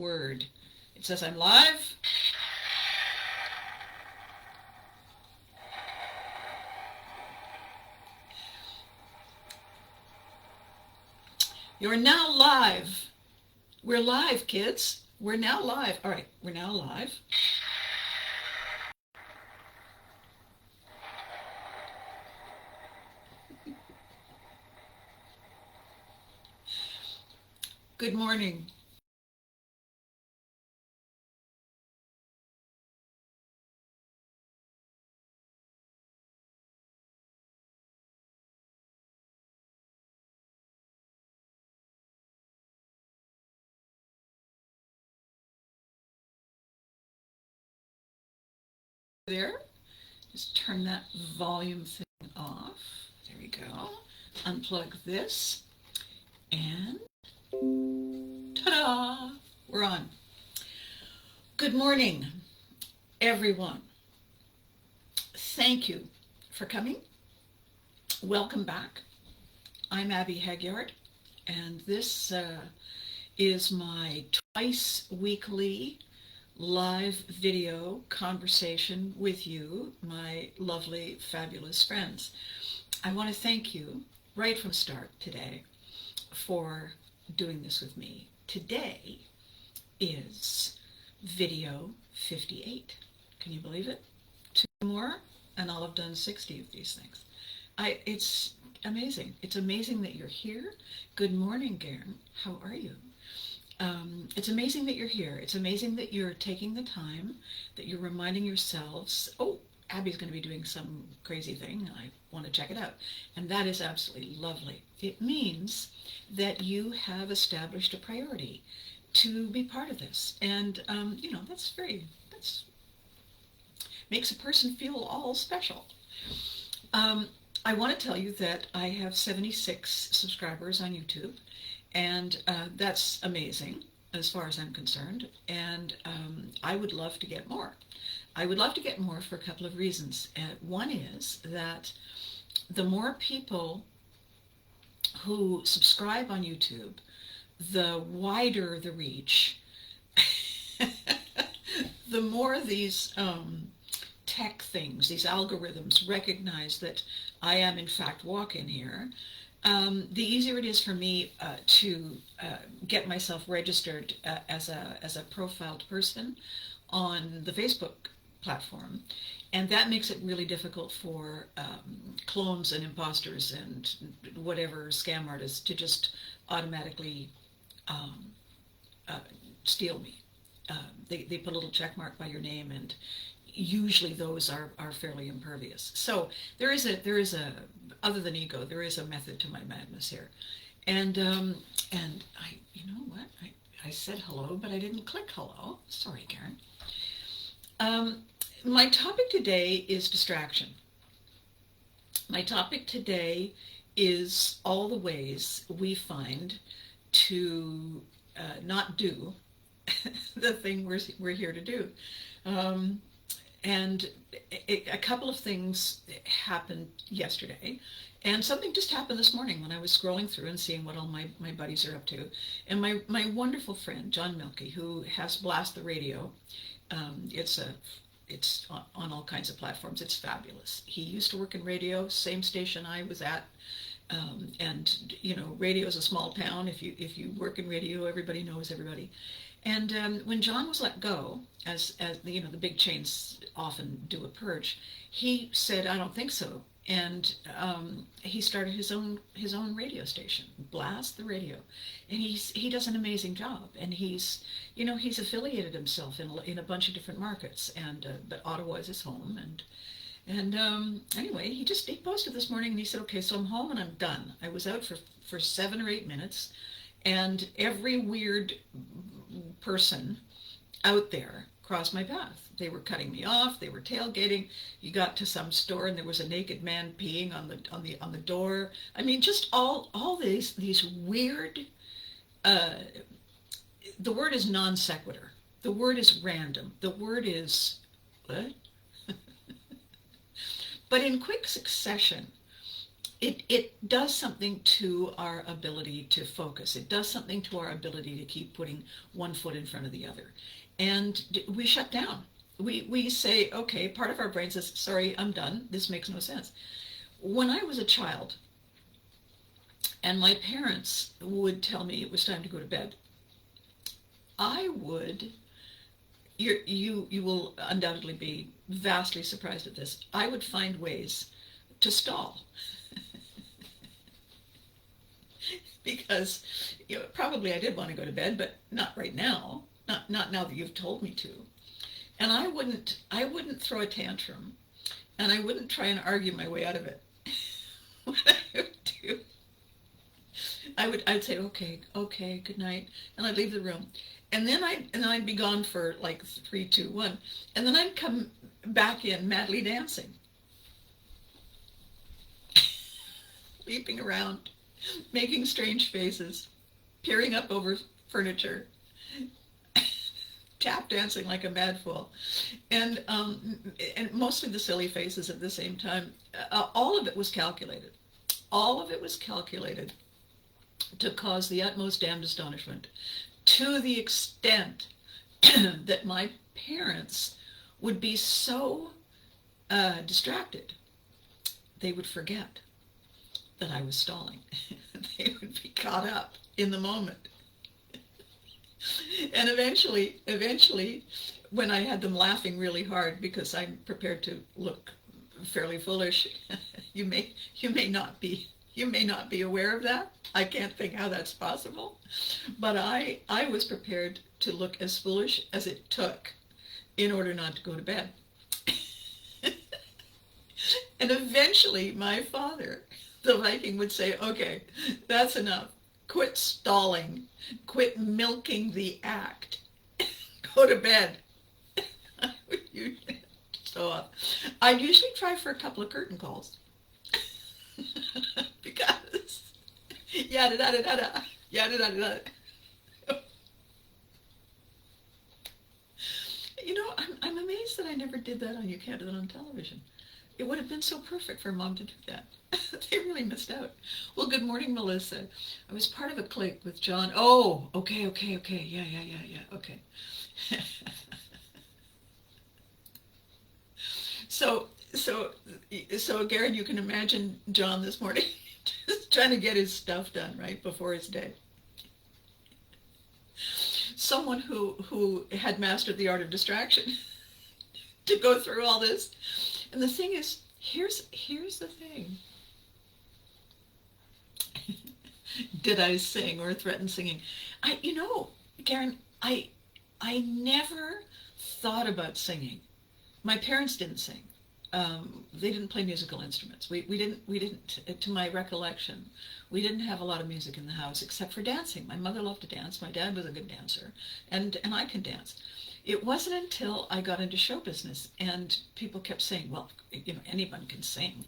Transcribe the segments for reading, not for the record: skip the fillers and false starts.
word. It says I'm live. You're now live. We're live, kids. We're now live. All right, we're now live. Good morning. There. Just turn that volume thing off. There we go. Unplug this. And ta-da! We're on. Good morning, everyone. Thank you for coming. Welcome back. I'm Abby Hagyard, and this is my twice weekly live video conversation with you, my lovely, fabulous friends. I want to thank you right from the start today for doing this with me. Today is video 58. Can you believe it? 2 more and I'll have done 60 of these things. It's amazing. It's amazing that you're here. Good morning, Garen. How are you? It's amazing that you're here. It's amazing that you're taking the time, that you're reminding yourselves, oh, Abby's going to be doing some crazy thing. I want to check it out. And that is absolutely lovely. It means that you have established a priority to be part of this. And, that's makes a person feel all special. I want to tell you that I have 76 subscribers on YouTube. And that's amazing as far as I'm concerned. And I would love to get more. I would love to get more for a couple of reasons. One is that the more people who subscribe on YouTube, the wider the reach, the more these tech things, these algorithms recognize that I am in fact walking here. The easier it is for me to get myself registered as a profiled person on the Facebook platform, and that makes it really difficult for clones and imposters and whatever scam artists to just automatically steal me. They put a little check mark by your name, and usually those are fairly impervious. So there is a other than ego, there is a method to my madness here. And I, you know what, I said hello, but I didn't click hello. Sorry, Karen. My topic today is distraction. My topic today is all the ways we find to not do the thing we're here to do. And a couple of things happened yesterday, and something just happened this morning when I was scrolling through and seeing what all my buddies are up to. And my wonderful friend, John Milkey, who has Blast the Radio, it's on all kinds of platforms. It's fabulous. He used to work in radio, same station I was at. And radio is a small town. If you work in radio, everybody knows everybody. And when John was let go, as the big chains often do a purge, he said, "I don't think so," and he started his own radio station, Blast the Radio, and he does an amazing job. And he's affiliated himself in a bunch of different markets, and but Ottawa is his home. And anyway, he posted this morning, and he said, "Okay, so I'm home and I'm done. I was out for 7 or 8 minutes, and every weird person out there crossed my path. They were cutting me off. They were tailgating. You got to some store, and there was a naked man peeing on the door. I mean, just all these weird. The word is non sequitur. The word is random. The word is what?" But in quick succession, it does something to our ability to focus. It does something to our ability to keep putting one foot in front of the other. And we shut down. We say, okay, part of our brain says, sorry, I'm done. This makes no sense. When I was a child, and my parents would tell me it was time to go to bed, I would, you will undoubtedly be vastly surprised at this, I would find ways to stall. Because probably I did want to go to bed, but not right now, not now that you've told me to. And I wouldn't throw a tantrum, and I wouldn't try and argue my way out of it. What I would do, I'd say, okay, good night, and I'd leave the room, and then I'd be gone for like 3, 2, 1, and then I'd come back in madly dancing, leaping around, making strange faces, peering up over furniture, tap dancing like a mad fool, and mostly the silly faces at the same time. All of it was calculated. All of it was calculated to cause the utmost damned astonishment, to the extent that my parents would be so distracted, they would forget that I was stalling. They would be caught up in the moment. And eventually, when I had them laughing really hard because I'm prepared to look fairly foolish, you may not be aware of that. I can't think how that's possible, but I was prepared to look as foolish as it took in order not to go to bed. And eventually, my father, the Viking, would say, "Okay, that's enough. Quit stalling. Quit milking the act. Go to bed." So I'd usually try for a couple of curtain calls. Because yada da da da da, yada da da da. I'm amazed that I never did that on You Can't Do That on Television. It would have been so perfect for Mom to do that. They really missed out. Well, good morning, Melissa. I was part of a clique with John. Oh, okay. Yeah, okay. So, Garen, you can imagine John this morning just trying to get his stuff done right before his day. Someone who had mastered the art of distraction to go through all this. And the thing is, here's the thing. Did I sing or threaten singing? Garen, I never thought about singing. My parents didn't sing. They didn't play musical instruments. We didn't, to my recollection, we didn't have a lot of music in the house except for dancing. My mother loved to dance. My dad was a good dancer, and I can dance. It wasn't until I got into show business and people kept saying, well, anyone can sing.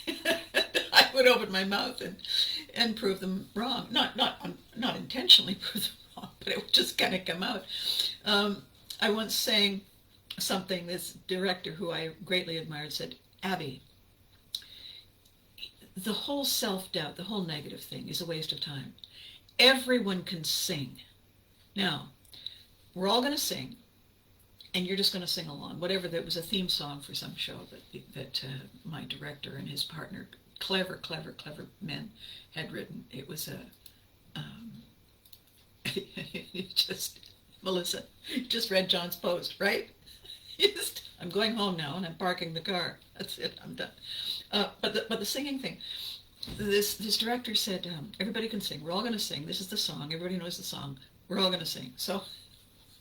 I would open my mouth and prove them wrong. Not intentionally prove them wrong, but it would just kind of come out. I once sang something, this director who I greatly admired said, "Abby, the whole self-doubt, the whole negative thing is a waste of time. Everyone can sing. Now, we're all going to sing, and you're just going to sing along." Whatever, that was a theme song for some show that my director and his partner, clever men, had written. It was Melissa, just read John's post, right? I'm going home now, and I'm parking the car. That's it. I'm done. But the singing thing. This director said, everybody can sing. We're all going to sing. This is the song. Everybody knows the song. We're all going to sing. So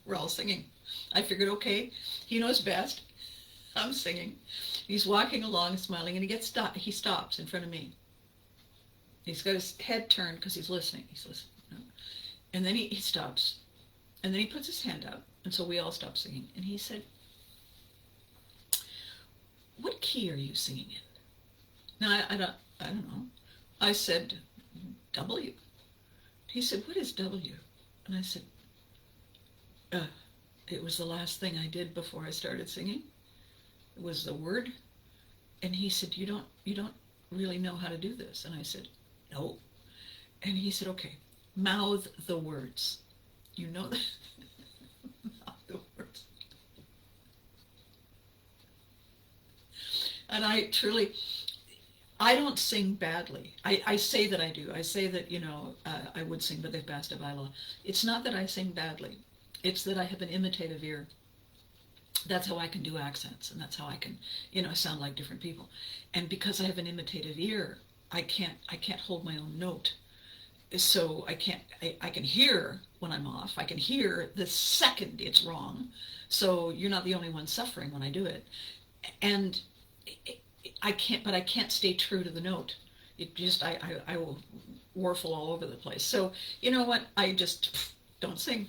we're all singing. I figured, okay, he knows best. I'm singing. He's walking along, smiling, and he stops in front of me. He's got his head turned because he's listening. He's listening. No? And then he stops. And then he puts his hand out. And so we all stop singing. And he said, "What key are you singing in?" Now, I don't know. I said, "W." He said, "What is W?" And I said, it was the last thing I did before I started singing. It was the word. And he said, you don't really know how to do this. And I said, no. And he said, okay, mouth the words. You know that? Mouth the words. And I don't sing badly. I say that I do. I say that, I would sing, but they've passed a bylaw. It's not that I sing badly. It's that I have an imitative ear. That's how I can do accents, and that's how I can, sound like different people. And because I have an imitative ear, I can't hold my own note. So I can hear when I'm off. I can hear the second it's wrong. So you're not the only one suffering when I do it. And I can't stay true to the note. It just, I will warfle all over the place. So you know what? I just don't sing.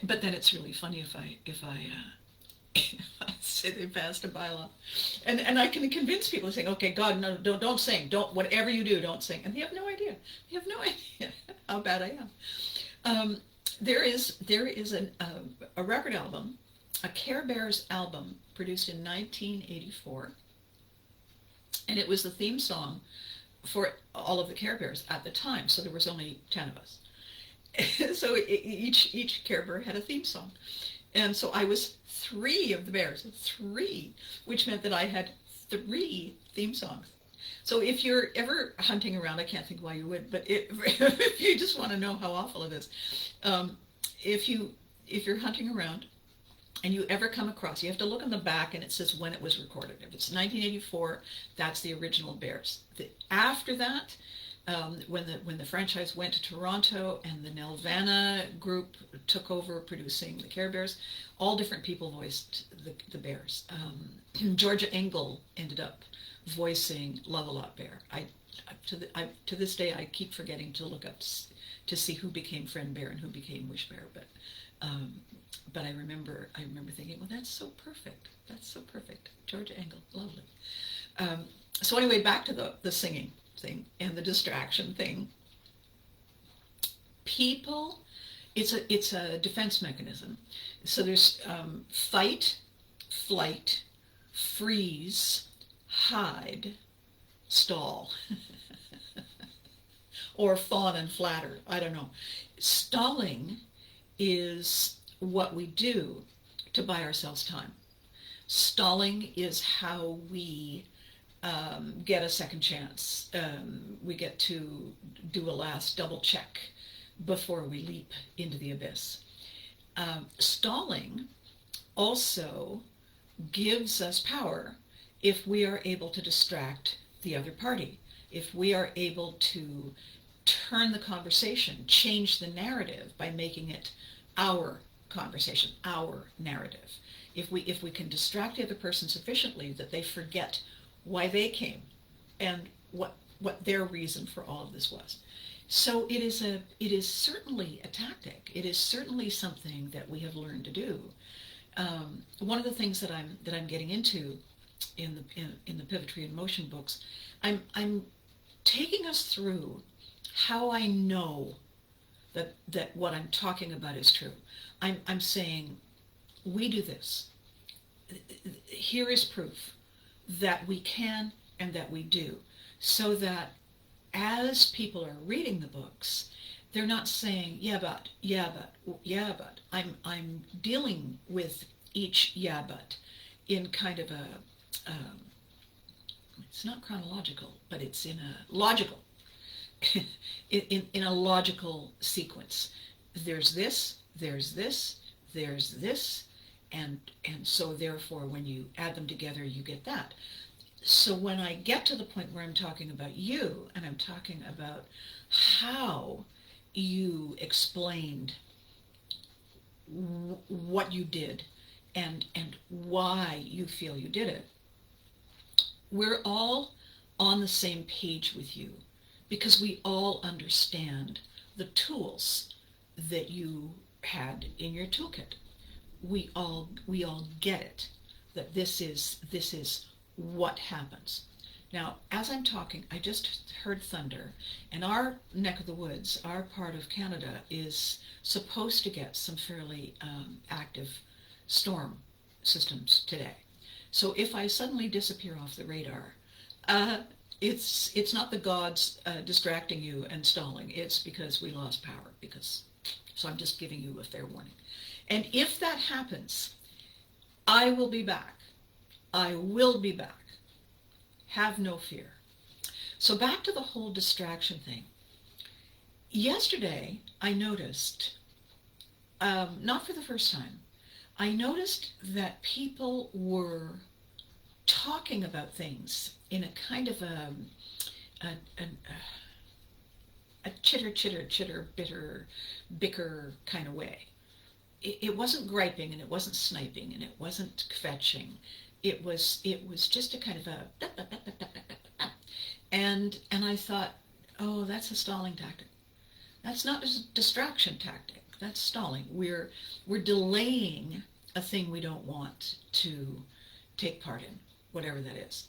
But then it's really funny if I say they passed a bylaw, and I can convince people saying, okay, God, no, don't sing, whatever you do, don't sing, and they have no idea. They have no idea how bad I am. There is a record album, a Care Bears album produced in 1984, and it was the theme song for all of the Care Bears at the time. So there was only 10 of us. So each Care Bear had a theme song. And so I was 3 of the bears, 3, which meant that I had 3 theme songs. So if you're ever hunting around, I can't think why you would, but if you just want to know how awful it is, if you're hunting around and you ever come across, you have to look on the back and it says when it was recorded. If it's 1984, that's the original Bears. After that, when the franchise went to Toronto and the Nelvana group took over producing the Care Bears, all different people voiced the Bears. Georgia Engel ended up voicing Love-A-Lot Bear. To this day, I keep forgetting to look up to see who became Friend Bear and who became Wish Bear, but I remember thinking, well, that's so perfect. That's so perfect. Georgia Engel, lovely. So anyway, back to the singing thing and the distraction thing. People, it's a defense mechanism. So there's fight, flight, freeze, hide, stall, or fawn and flatter. I don't know. Stalling is what we do to buy ourselves time. Stalling is how we get a second chance. We get to do a last double check before we leap into the abyss. Stalling also gives us power if we are able to distract the other party, if we are able to turn the conversation, change the narrative by making it our conversation, our narrative. If we can distract the other person sufficiently that they forget why they came and what their reason for all of this was. So it is certainly a tactic. It is certainly something that we have learned to do. One of the things that I'm getting into in the Pivotry in Motion books, I'm taking us through how I know that what I'm talking about is true. I'm saying, we do this. Here is proof that we can and that we do, so that as people are reading the books, they're not saying, yeah, but. I'm dealing with each yeah, but in kind of a, it's not chronological, but it's in a logical, in a logical sequence. There's this, and so therefore when you add them together, you get that. So when I get to the point where I'm talking about you, and I'm talking about how you explained what you did and why you feel you did it, we're all on the same page with you, because we all understand the tools that you had in your toolkit. We all get it, that this is what happens. Now, as I'm talking, I just heard thunder, and our neck of the woods, our part of Canada, is supposed to get some fairly active storm systems today. So if I suddenly disappear off the radar, it's not the gods distracting you and stalling. It's because we lost power. So I'm just giving you a fair warning. And if that happens, I will be back. I will be back. Have no fear. So back to the whole distraction thing. Yesterday, I noticed, not for the first time, I noticed that people were talking about things in a kind of a chitter, bicker kind of way. It wasn't griping, and it wasn't sniping, and it wasn't fetching. It was just a kind of a and I thought, oh, that's a stalling tactic. That's not a distraction tactic. That's stalling. We're delaying a thing we don't want to take part in, whatever that is.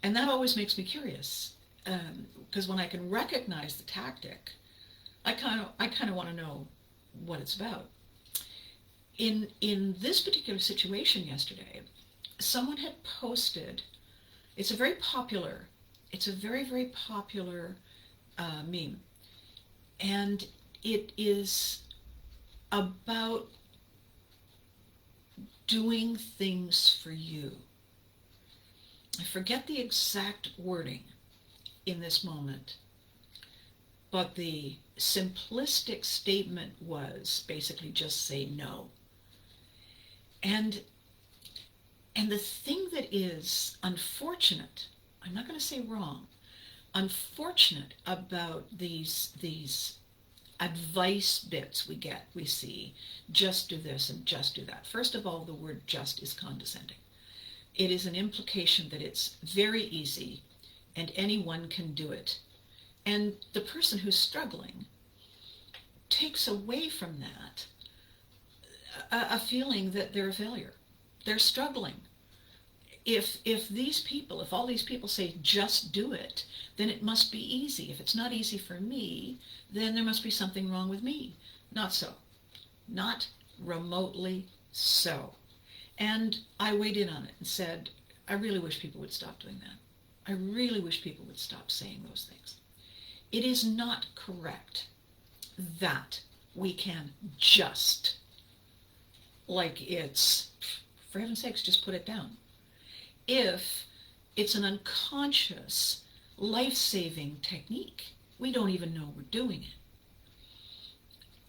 And that always makes me curious, because when I can recognize the tactic, I kind of want to know what it's about. In this particular situation yesterday, someone had posted. It's a very very popular meme, and it is about doing things for you. I forget the exact wording in this moment, but the simplistic statement was basically just say no. And the thing that is unfortunate, I'm not going to say wrong, unfortunate about these advice bits we see, just do this and just do that. First of all, the word just is condescending. It is an implication that it's very easy and anyone can do it. And the person who's struggling takes away from that a feeling that they're a failure. They're struggling. If all these people say just do it, then it must be easy. If it's not easy for me, then there must be something wrong with me. Not so. Not remotely so. And I weighed in on it and said, I really wish people would stop doing that. I really wish people would stop saying those things. It is not correct that we can just, like it's, for heaven's sakes, just put it down. If it's an unconscious, life-saving technique, we don't even know we're doing it.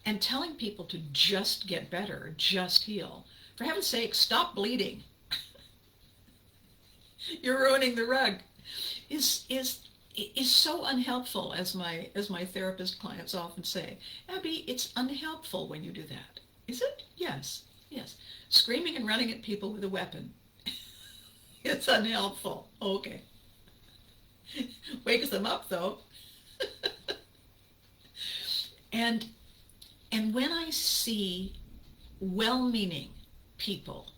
And telling people to just get better, just heal, for heaven's sake, stop bleeding. You're ruining the rug. Is so unhelpful, as my therapist clients often say. Abby, it's unhelpful when you do that. Is it? Yes. Screaming and running at people with a weapon. It's unhelpful. Okay. Wakes them up, though. And when I see well-meaning people,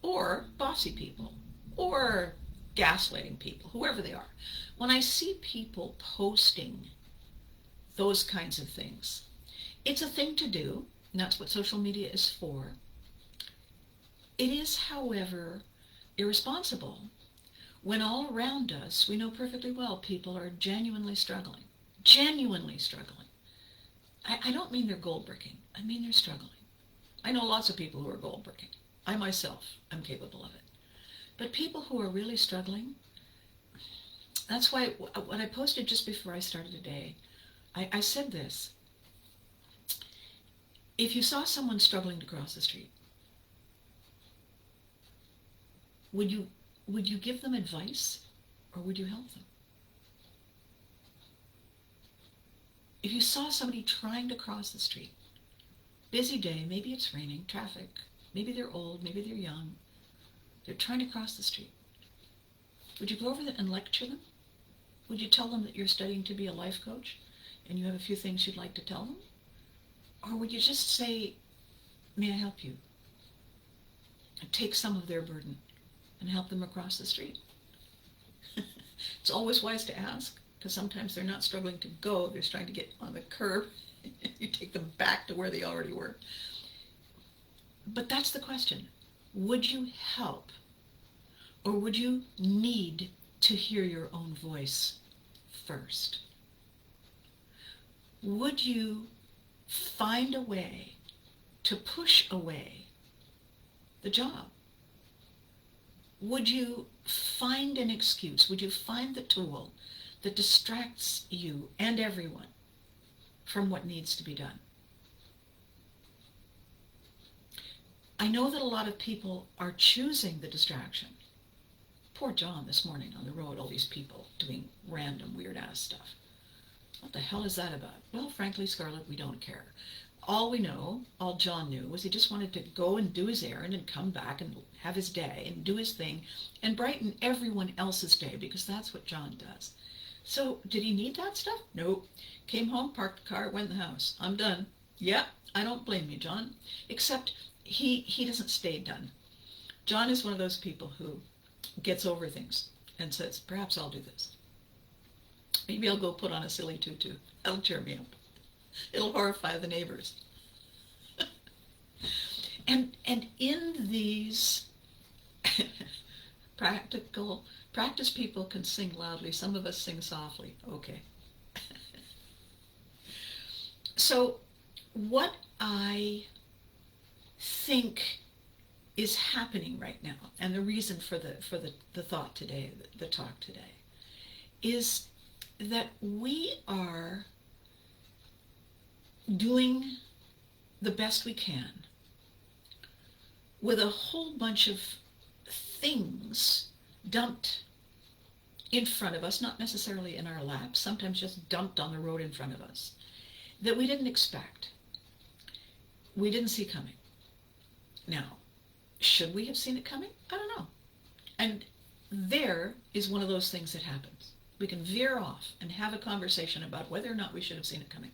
or bossy people, or gaslighting people, whoever they are, when I see people posting those kinds of things, it's a thing to do, and that's what social media is for. It is, however, irresponsible when all around us we know perfectly well people are genuinely struggling. I don't mean they're gold bricking. I mean they're struggling. I know lots of people who are gold bricking. I myself am capable of it. But people who are really struggling, that's why what I posted just before I started today, I said this. If you saw someone struggling to cross the street, would you give them advice, or would you help them? If you saw somebody trying to cross the street, busy day, maybe it's raining, traffic, maybe they're old, maybe they're young, they're trying to cross the street, would you go over there and lecture them? Would you tell them that you're studying to be a life coach and you have a few things you'd like to tell them? Or would you just say, may I help you? And take some of their burden and help them across the street. It's always wise to ask, because sometimes they're not struggling to go, they're trying to get on the curb. You take them back to where they already were. But that's the question. Would you help, or would you need to hear your own voice first? Would you find a way to push away the job? Would you find an excuse? Would you find the tool that distracts you and everyone from what needs to be done? I know that a lot of people are choosing the distraction. Poor John this morning on the road, all these people doing random weird-ass stuff. What the hell is that about? Well, frankly, Scarlett, we don't care. All we know, all John knew, was he just wanted to go and do his errand and come back and have his day and do his thing and brighten everyone else's day, because that's what John does. So, did he need that stuff? Nope. Came home, parked the car, went in the house. I'm done. Yeah, I don't blame you, John. Except he doesn't stay done. John is one of those people who gets over things and says, perhaps I'll do this. Maybe I'll go put on a silly tutu. That'll cheer me up. It'll horrify the neighbors. and in these practice people can sing loudly. Some of us sing softly. Okay. So what I think is happening right now, and the reason for the thought today, the talk today, is that we are doing the best we can with a whole bunch of things dumped in front of us, not necessarily in our laps, sometimes just dumped on the road in front of us, that we didn't expect, we didn't see coming. Now, should we have seen it coming? I don't know. And there is one of those things that happens. We can veer off and have a conversation about whether or not we should have seen it coming.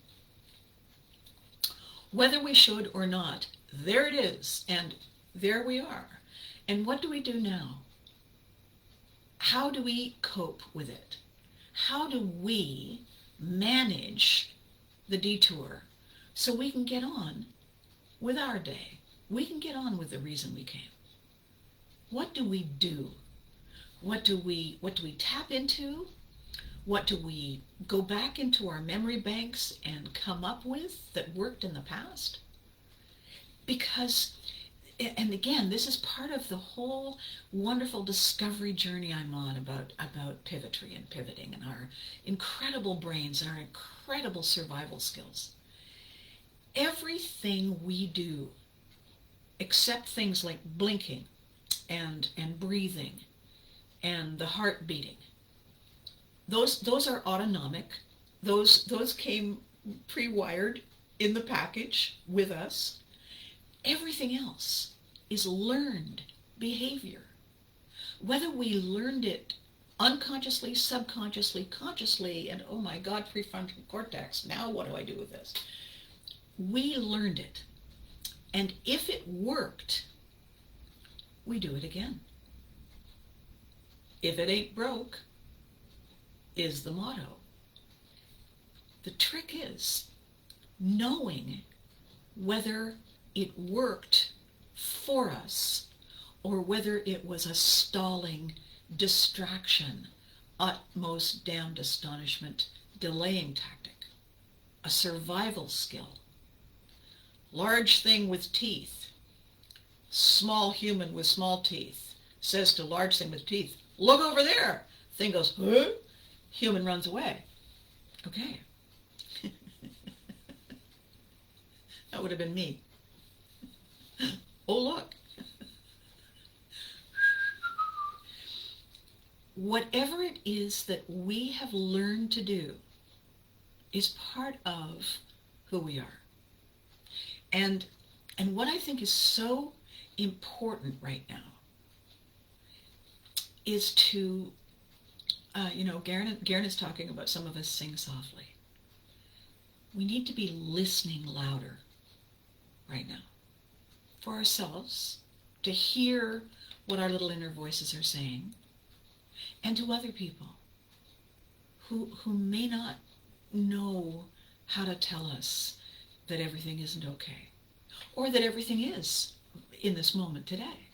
Whether we should or not, there it is, and there we are. And what do we do now? How do we cope with it? How do we manage the detour so we can get on with our day? We can get on with the reason we came. What do we do? What do we tap into? What do we go back into our memory banks and come up with that worked in the past? Because, and again, this is part of the whole wonderful discovery journey I'm on about pivotry and pivoting and our incredible brains and our incredible survival skills. Everything we do, except things like blinking and breathing and the heart beating, those are autonomic. Those came pre-wired in the package with us. Everything else is learned behavior. Whether we learned it unconsciously, subconsciously, consciously, and oh my God, prefrontal cortex, now what do I do with this? We learned it. And if it worked, we do it again. If it ain't broke, is the motto. The trick is knowing whether it worked for us or whether it was a stalling distraction, utmost damned astonishment, delaying tactic, a survival skill. Large thing with teeth, small human with small teeth, says to large thing with teeth, look over there. Thing goes, huh? Human runs away. Okay. That would have been me. Oh, look. Whatever it is that we have learned to do is part of who we are. And what I think is so important right now is to, Garen is talking about some of us sing softly. We need to be listening louder right now for ourselves, to hear what our little inner voices are saying, and to other people who may not know how to tell us that everything isn't okay, or that everything is in this moment today.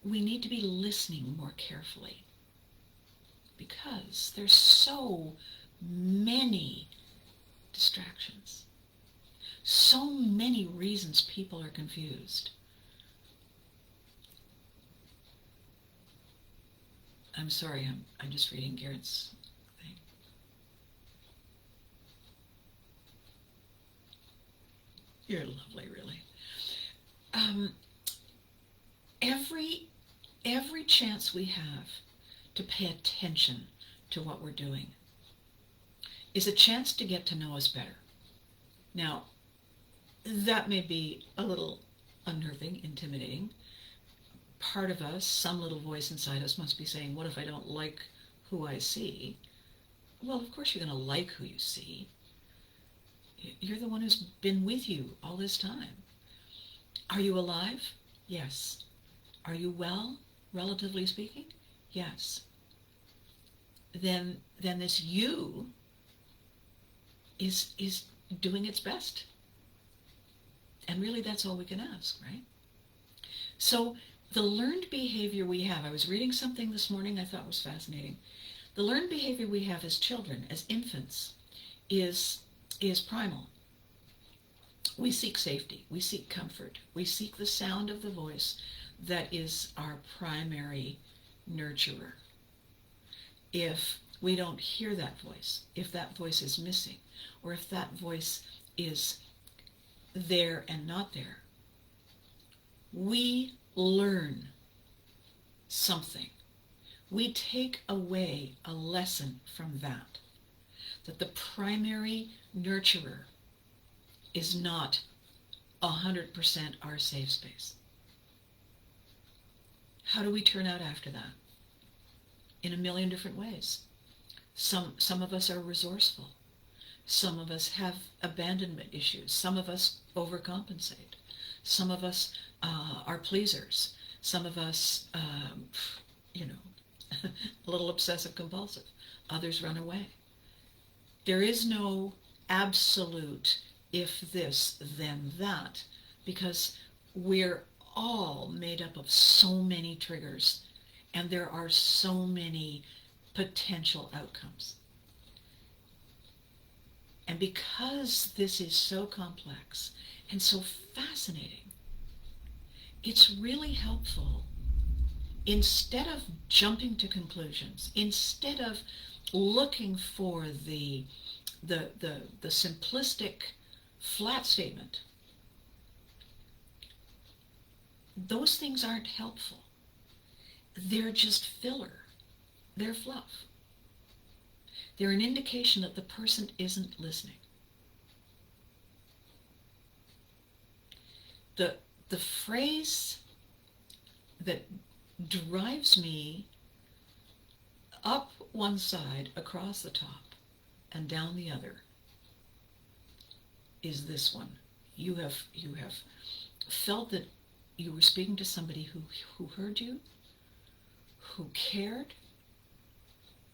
We need to be listening more carefully, because there's so many distractions, so many reasons people are confused. I'm sorry, I'm just reading Garrett's thing. You're lovely, really. Every chance we have to pay attention to what we're doing is a chance to get to know us better. Now, that may be a little unnerving, intimidating. Part of us, some little voice inside us must be saying, what if I don't like who I see? Well, of course you're going to like who you see. You're the one who's been with you all this time. Are you alive? Yes. Are you well, relatively speaking? Yes. Then this you is doing its best. And really that's all we can ask, right? So the learned behavior we have, I was reading something this morning I thought was fascinating. The learned behavior we have as children, as infants, is primal. We seek safety, we seek comfort, we seek the sound of the voice that is our primary nurturer. If we don't hear that voice, if that voice is missing, or if that voice is there and not there, we learn something. We take away a lesson from that the primary nurturer is not 100% our safe space. How do we turn out after that? In a million different ways. Some of us are resourceful. Some of us have abandonment issues. Some of us overcompensate. Some of us are pleasers. Some of us, a little obsessive compulsive. Others run away. There is no absolute if this, then that, because we're all made up of so many triggers, and there are so many potential outcomes. And because this is so complex and so fascinating, it's really helpful, instead of jumping to conclusions, instead of looking for the simplistic flat statement, those things aren't helpful. They're just filler. They're fluff. They're an indication that the person isn't listening. The phrase that drives me up one side, across the top, and down the other is this one. You have felt that you were speaking to somebody who heard you, who cared,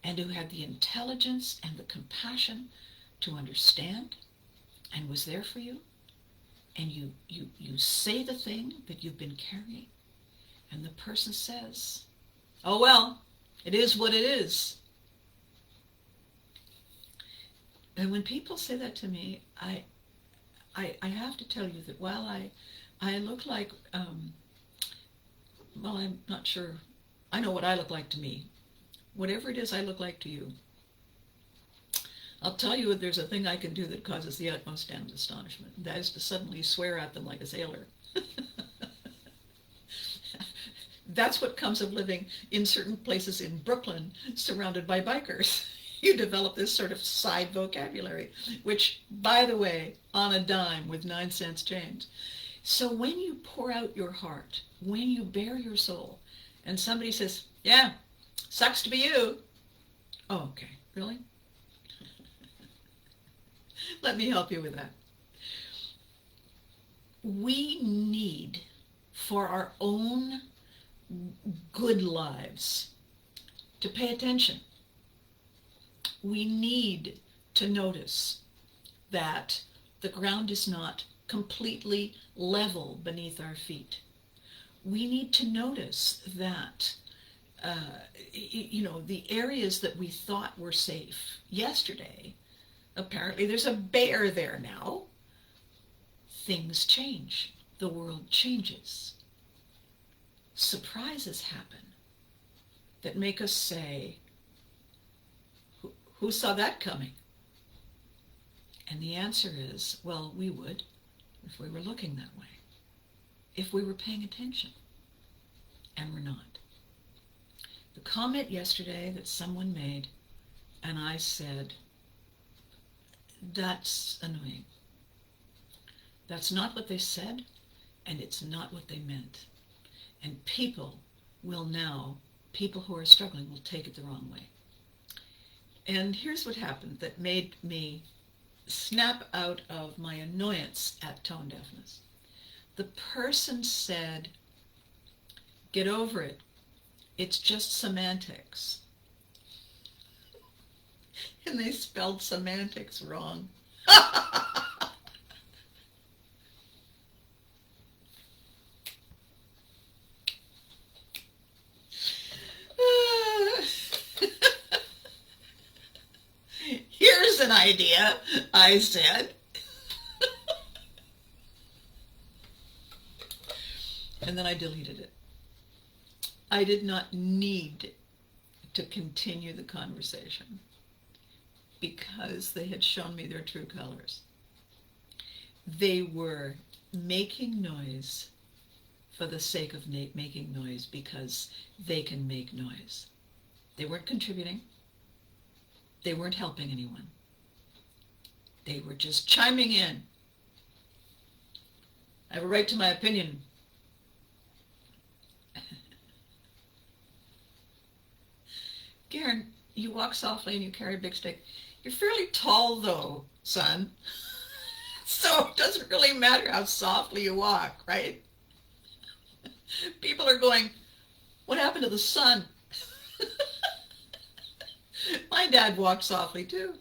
and who had the intelligence and the compassion to understand and was there for you. And you say the thing that you've been carrying, and the person says, oh well, it is what it is. And when people say that to me, I have to tell you that while I look like, well, I'm not sure, I know what I look like to me. Whatever it is I look like to you, I'll tell you if there's a thing I can do that causes the utmost damned astonishment. That is to suddenly swear at them like a sailor. That's what comes of living in certain places in Brooklyn surrounded by bikers. You develop this sort of side vocabulary, which, by the way, on a dime with 9 cents change. So when you pour out your heart, when you bare your soul, and somebody says, yeah, sucks to be you. Oh, okay, really? Let me help you with that. We need, for our own good lives, to pay attention. We need to notice that the ground is not completely level beneath our feet. We need to notice that the areas that we thought were safe yesterday, apparently there's a bear there now. Things change. The world changes. Surprises happen that make us say, who saw that coming? And the answer is, well, we would if we were looking that way, if we were paying attention, and we're not. The comment yesterday that someone made, and I said, that's annoying. That's not what they said, and it's not what they meant. And people who are struggling will take it the wrong way. And here's what happened that made me snap out of my annoyance at tone deafness. The person said, get over it. It's just semantics. And they spelled semantics wrong. Here's an idea, I said. And then I deleted it. I did not need to continue the conversation because they had shown me their true colors. They were making noise for the sake of making noise because they can make noise. They weren't contributing. They weren't helping anyone. They were just chiming in. I have a right to my opinion. Garen, you walk softly and you carry a big stick. You're fairly tall though, son. So it doesn't really matter how softly you walk, right? People are going, what happened to the sun? My dad walked softly too.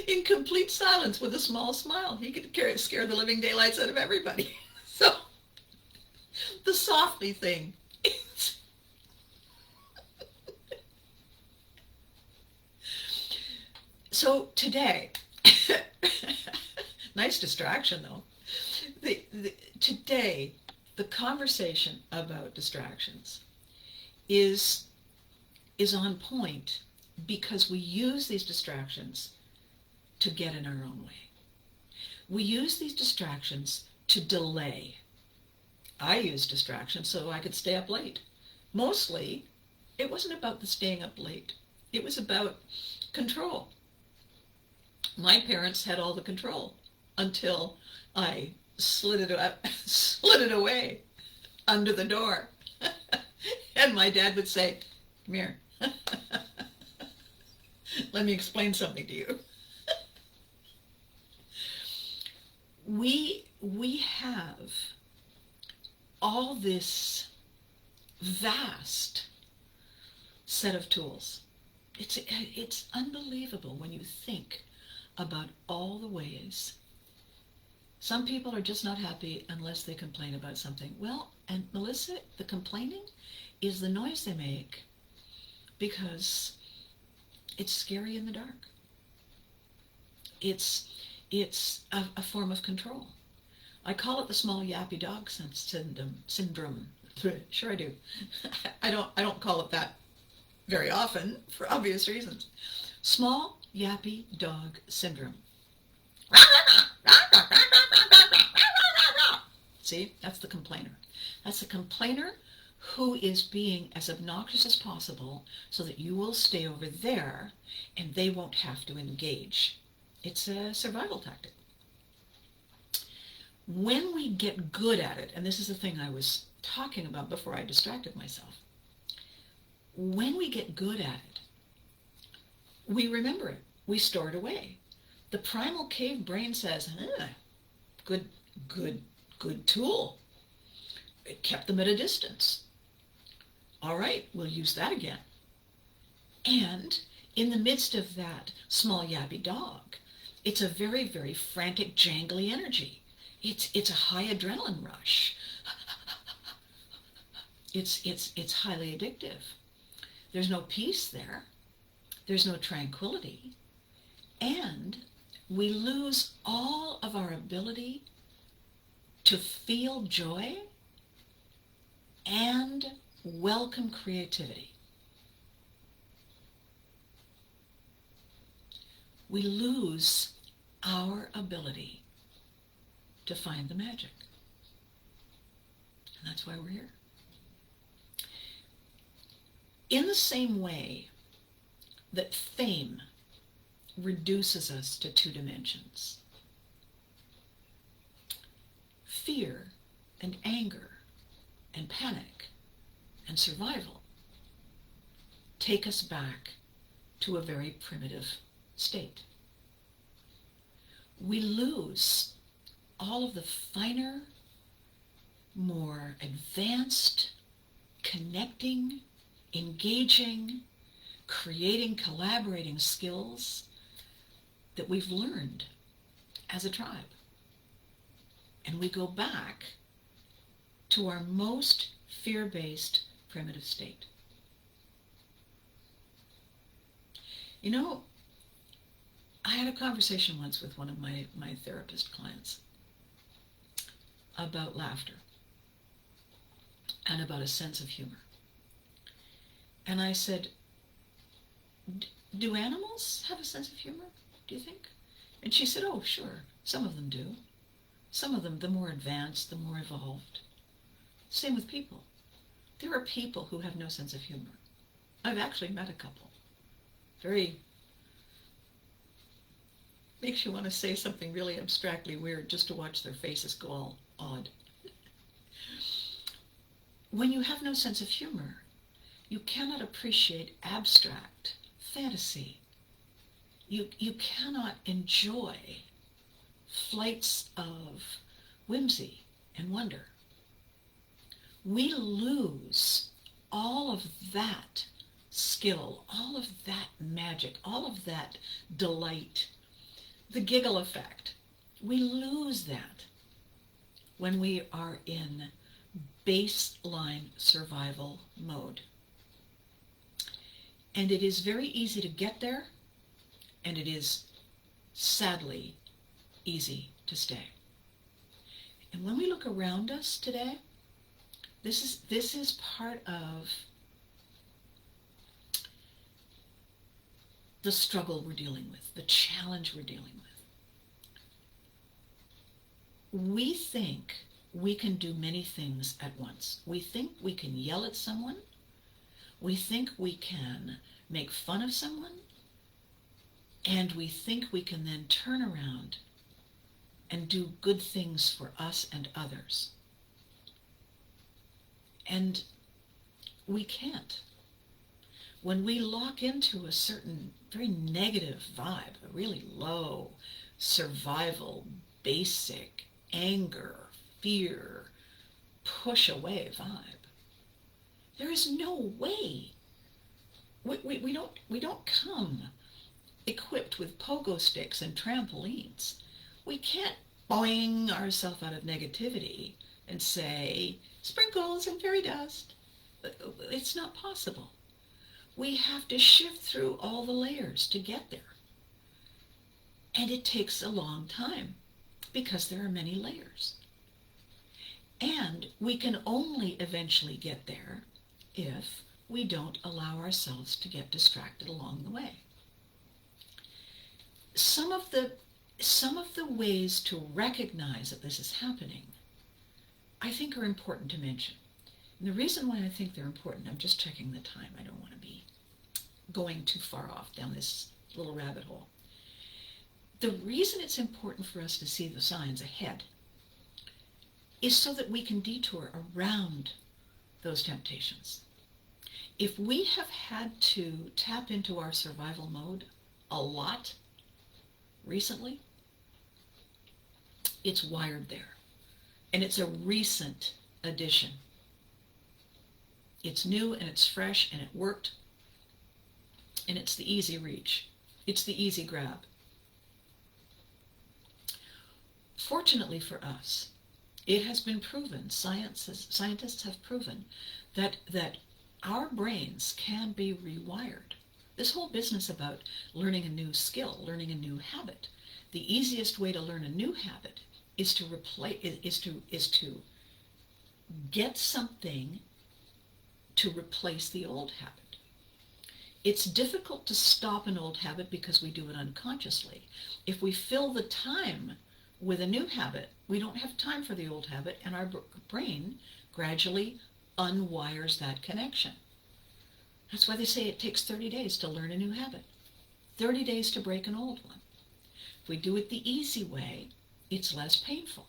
In complete silence with a small smile. He could scare the living daylights out of everybody. So, the softly thing. So today, nice distraction though. Today, the conversation about distractions is on point because we use these distractions to get in our own way. We use these distractions to delay. I use distractions so I could stay up late. Mostly, it wasn't about the staying up late. It was about control. My parents had all the control until I slid it away under the door. And my dad would say, come here. Let me explain something to you. We have all this vast set of tools. It's unbelievable when you think about all the ways. Some people are just not happy unless they complain about something. Well, and Melissa, the complaining is the noise they make because it's scary in the dark. It's a form of control. I call it the small yappy dog syndrome. Sure I do. I don't call it that very often for obvious reasons. Small yappy dog syndrome. See, that's the complainer. That's the complainer who is being as obnoxious as possible so that you will stay over there and they won't have to engage. It's a survival tactic. When we get good at it, and this is the thing I was talking about before I distracted myself, when we get good at it, we remember it. We store it away. The primal cave brain says, good tool. It kept them at a distance. All right, we'll use that again. And in the midst of that small yappy dog, it's a very, very frantic, jangly energy. It's a high adrenaline rush. it's highly addictive. There's no peace there. There's no tranquility. And we lose all of our ability to feel joy and welcome creativity. We lose our ability to find the magic. And that's why we're here. In the same way that fame reduces us to two dimensions, fear and anger and panic and survival take us back to a very primitive state. We lose all of the finer, more advanced, connecting, engaging, creating, collaborating skills that we've learned as a tribe. And we go back to our most fear-based primitive state. You know, I had a conversation once with one of my therapist clients about laughter and about a sense of humor. And I said, do animals have a sense of humor, do you think? And she said, oh, sure, some of them do. Some of them, the more advanced, the more evolved. Same with people. There are people who have no sense of humor. I've actually met a couple. Very, makes you want to say something really abstractly weird just to watch their faces go all odd. When you have no sense of humor, you cannot appreciate abstract fantasy. You cannot enjoy flights of whimsy and wonder. We lose all of that skill, all of that magic, all of that delight, the giggle effect. We lose that when we are in baseline survival mode. And it is very easy to get there, and it is sadly easy to stay. And when we look around us today, this is part of the struggle we're dealing with, the challenge we're dealing with. We think we can do many things at once. We think we can yell at someone. We think we can make fun of someone. And we think we can then turn around and do good things for us and others. And we can't. When we lock into a certain very negative vibe, a really low survival, basic, anger, fear, push away vibe, there is no way. We don't come equipped with pogo sticks and trampolines. We can't boing ourselves out of negativity and say, sprinkles and fairy dust. It's not possible. We have to shift through all the layers to get there. And it takes a long time because there are many layers. And we can only eventually get there if we don't allow ourselves to get distracted along the way. Some of the ways to recognize that this is happening, I think, are important to mention. And the reason why I think they're important, I'm just checking the time. I don't want to be going too far off down this little rabbit hole. The reason it's important for us to see the signs ahead is so that we can detour around those temptations. If we have had to tap into our survival mode a lot recently, it's wired there. And it's a recent addition. It's new and it's fresh and it worked. And it's the easy reach. It's the easy grab. Fortunately for us, It has been proven, scientists have proven that our brains can be rewired. This whole business about learning a new skill, learning a new habit, the easiest way to learn a new habit is to get something to replace the old habit. It's difficult to stop an old habit because we do it unconsciously. If we fill the time with a new habit, we don't have time for the old habit, and our brain gradually unwires that connection. That's why they say it takes 30 days to learn a new habit, 30 days to break an old one. If we do it the easy way, it's less painful.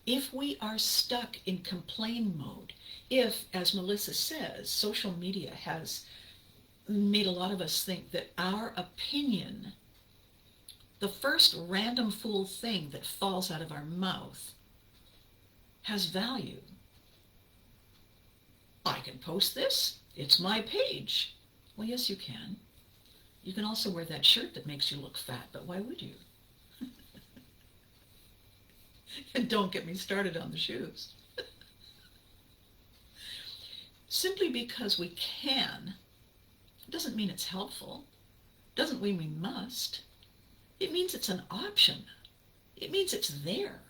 If we are stuck in complain mode, if, as Melissa says, social media has made a lot of us think that our opinion, the first random fool thing that falls out of our mouth, has value. I can post this. It's my page. Well, yes, you can. You can also wear that shirt that makes you look fat, but why would you? And don't get me started on the shoes. Simply because we can doesn't mean it's helpful. Doesn't mean we must. It means it's an option. It means it's there.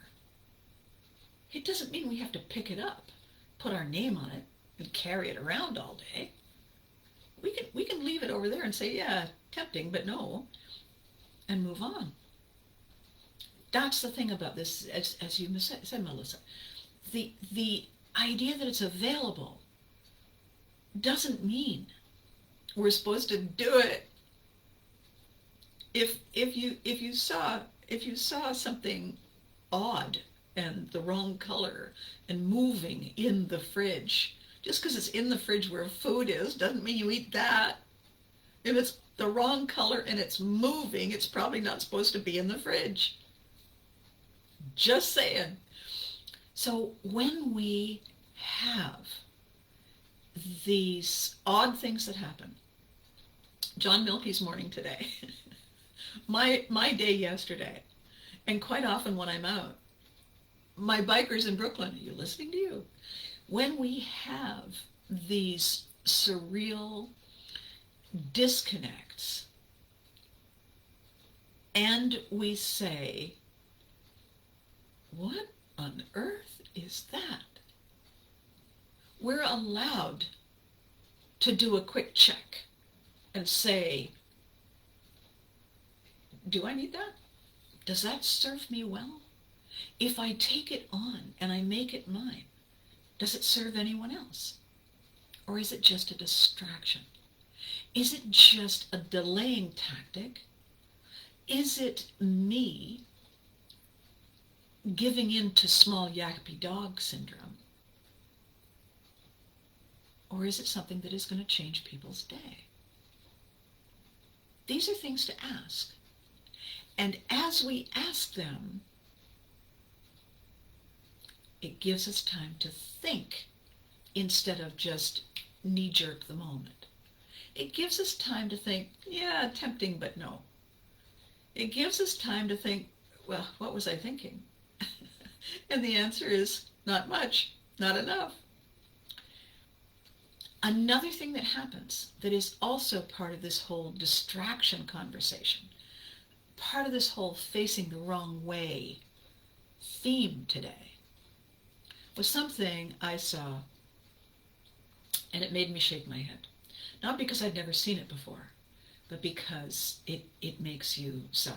It doesn't mean we have to pick it up, put our name on it, and carry it around all day. We can leave it over there and say, yeah, tempting, but no, and move on. That's the thing about this, as you said, Melissa. The idea that it's available doesn't mean we're supposed to do it. If you saw something odd and the wrong color and moving in the fridge, just because it's in the fridge where food is doesn't mean you eat that. If it's the wrong color and it's moving, it's probably not supposed to be in the fridge. Just saying. So when we have these odd things that happen, John Milky's morning today, my day yesterday, and quite often when I'm out, my bikers in Brooklyn, are you listening to you? When we have these surreal disconnects and we say, what on earth is that? We're allowed to do a quick check and say, do I need that? Does that serve me well? If I take it on and I make it mine, does it serve anyone else? Or is it just a distraction? Is it just a delaying tactic? Is it me giving in to small yappy dog syndrome? Or is it something that is going to change people's day? These are things to ask. And as we ask them, it gives us time to think instead of just knee-jerk the moment. It gives us time to think, yeah, tempting, but no. It gives us time to think, well, what was I thinking? And the answer is not much, not enough. Another thing that happens that is also part of this whole distraction conversation, part of this whole facing the wrong way theme today, was something I saw, and it made me shake my head. Not because I'd never seen it before, but because it makes you sigh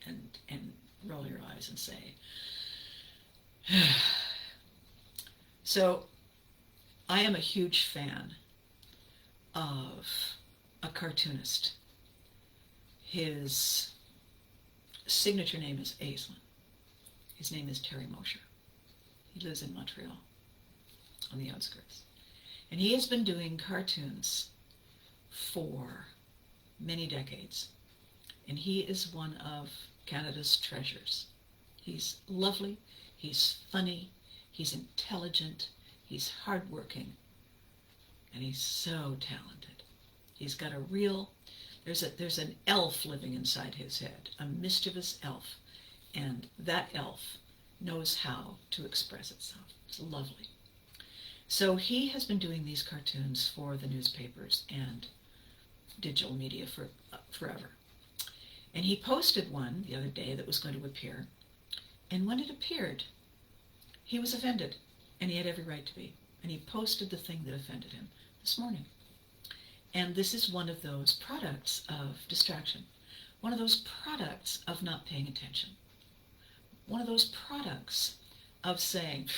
and roll your eyes and say, so I am a huge fan of a cartoonist. His signature name is Aislinn. His name is Terry Mosher. He lives in Montreal, on the outskirts. And he has been doing cartoons for many decades. And he is one of Canada's treasures. He's lovely, he's funny, he's intelligent, he's hardworking, and he's so talented. He's got a real, there's an elf living inside his head, a mischievous elf. And that elf knows how to express itself. It's lovely. So he has been doing these cartoons for the newspapers and digital media for forever. And he posted one the other day that was going to appear. And when it appeared, he was offended. And he had every right to be. And he posted the thing that offended him this morning. And this is one of those products of distraction. One of those products of not paying attention. One of those products of saying,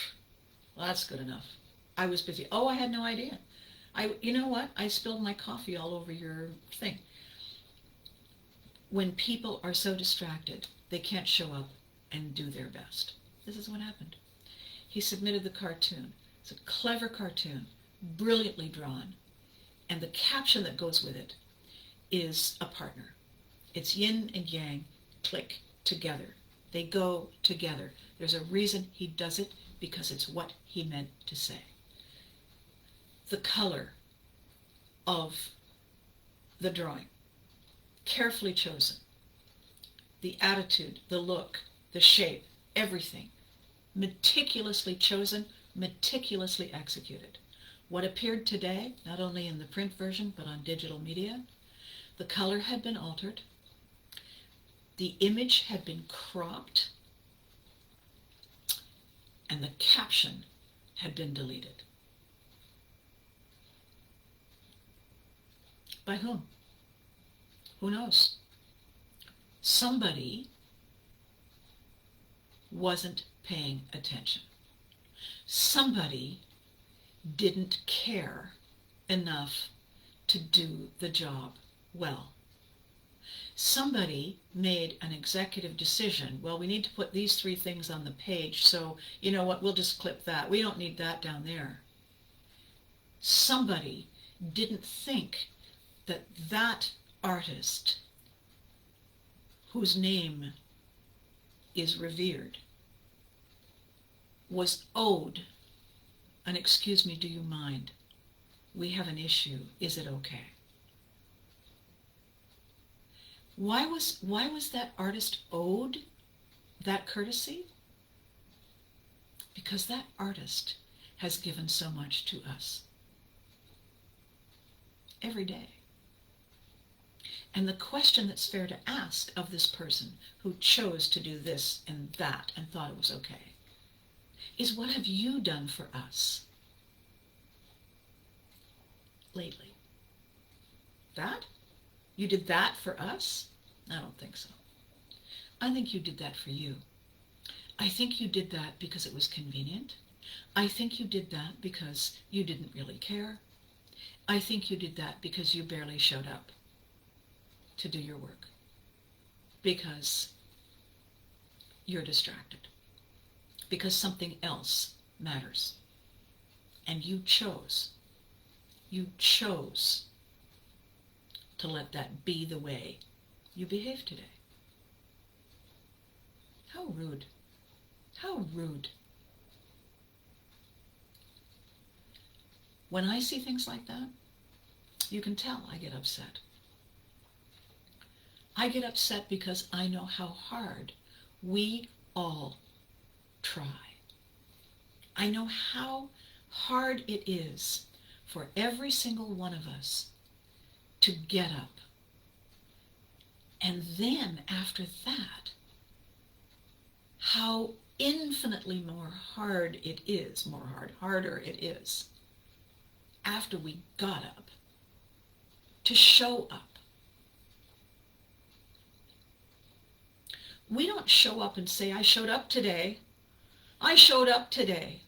well, that's good enough. I was busy. Oh, I had no idea. You know what? I spilled my coffee all over your thing. When people are so distracted, they can't show up and do their best. This is what happened. He submitted the cartoon. It's a clever cartoon, brilliantly drawn. And the caption that goes with it is a partner. It's yin and yang, click, together. They go together. There's a reason he does it, because it's what he meant to say. The color of the drawing, carefully chosen. The attitude, the look, the shape, everything. Meticulously chosen, meticulously executed. What appeared today, not only in the print version, but on digital media, the color had been altered. The image had been cropped. And the caption had been deleted. By whom? Who knows? Somebody wasn't paying attention. Somebody didn't care enough to do the job well. Somebody made an executive decision. Well, we need to put these 3 things on the page, so you know what, we'll just clip that. We don't need that down there. Somebody didn't think that that artist, whose name is revered, was owed an excuse me, do you mind? We have an issue. Is it okay? Why was that artist owed that courtesy? Because that artist has given so much to us every day. And the question that's fair to ask of this person who chose to do this and that and thought it was okay is, what have you done for us lately? That? You did that for us? I don't think so. I think you did that for you. I think you did that because it was convenient. I think you did that because you didn't really care. I think you did that because you barely showed up to do your work, because you're distracted, because something else matters. And you chose to let that be the way you behave today. How rude. How rude. When I see things like that, you can tell I get upset. I get upset because I know how hard we all try. I know how hard it is for every single one of us to get up. And then after that, how infinitely harder it is after we got up to show up. We don't show up and say, I showed up today. I showed up today.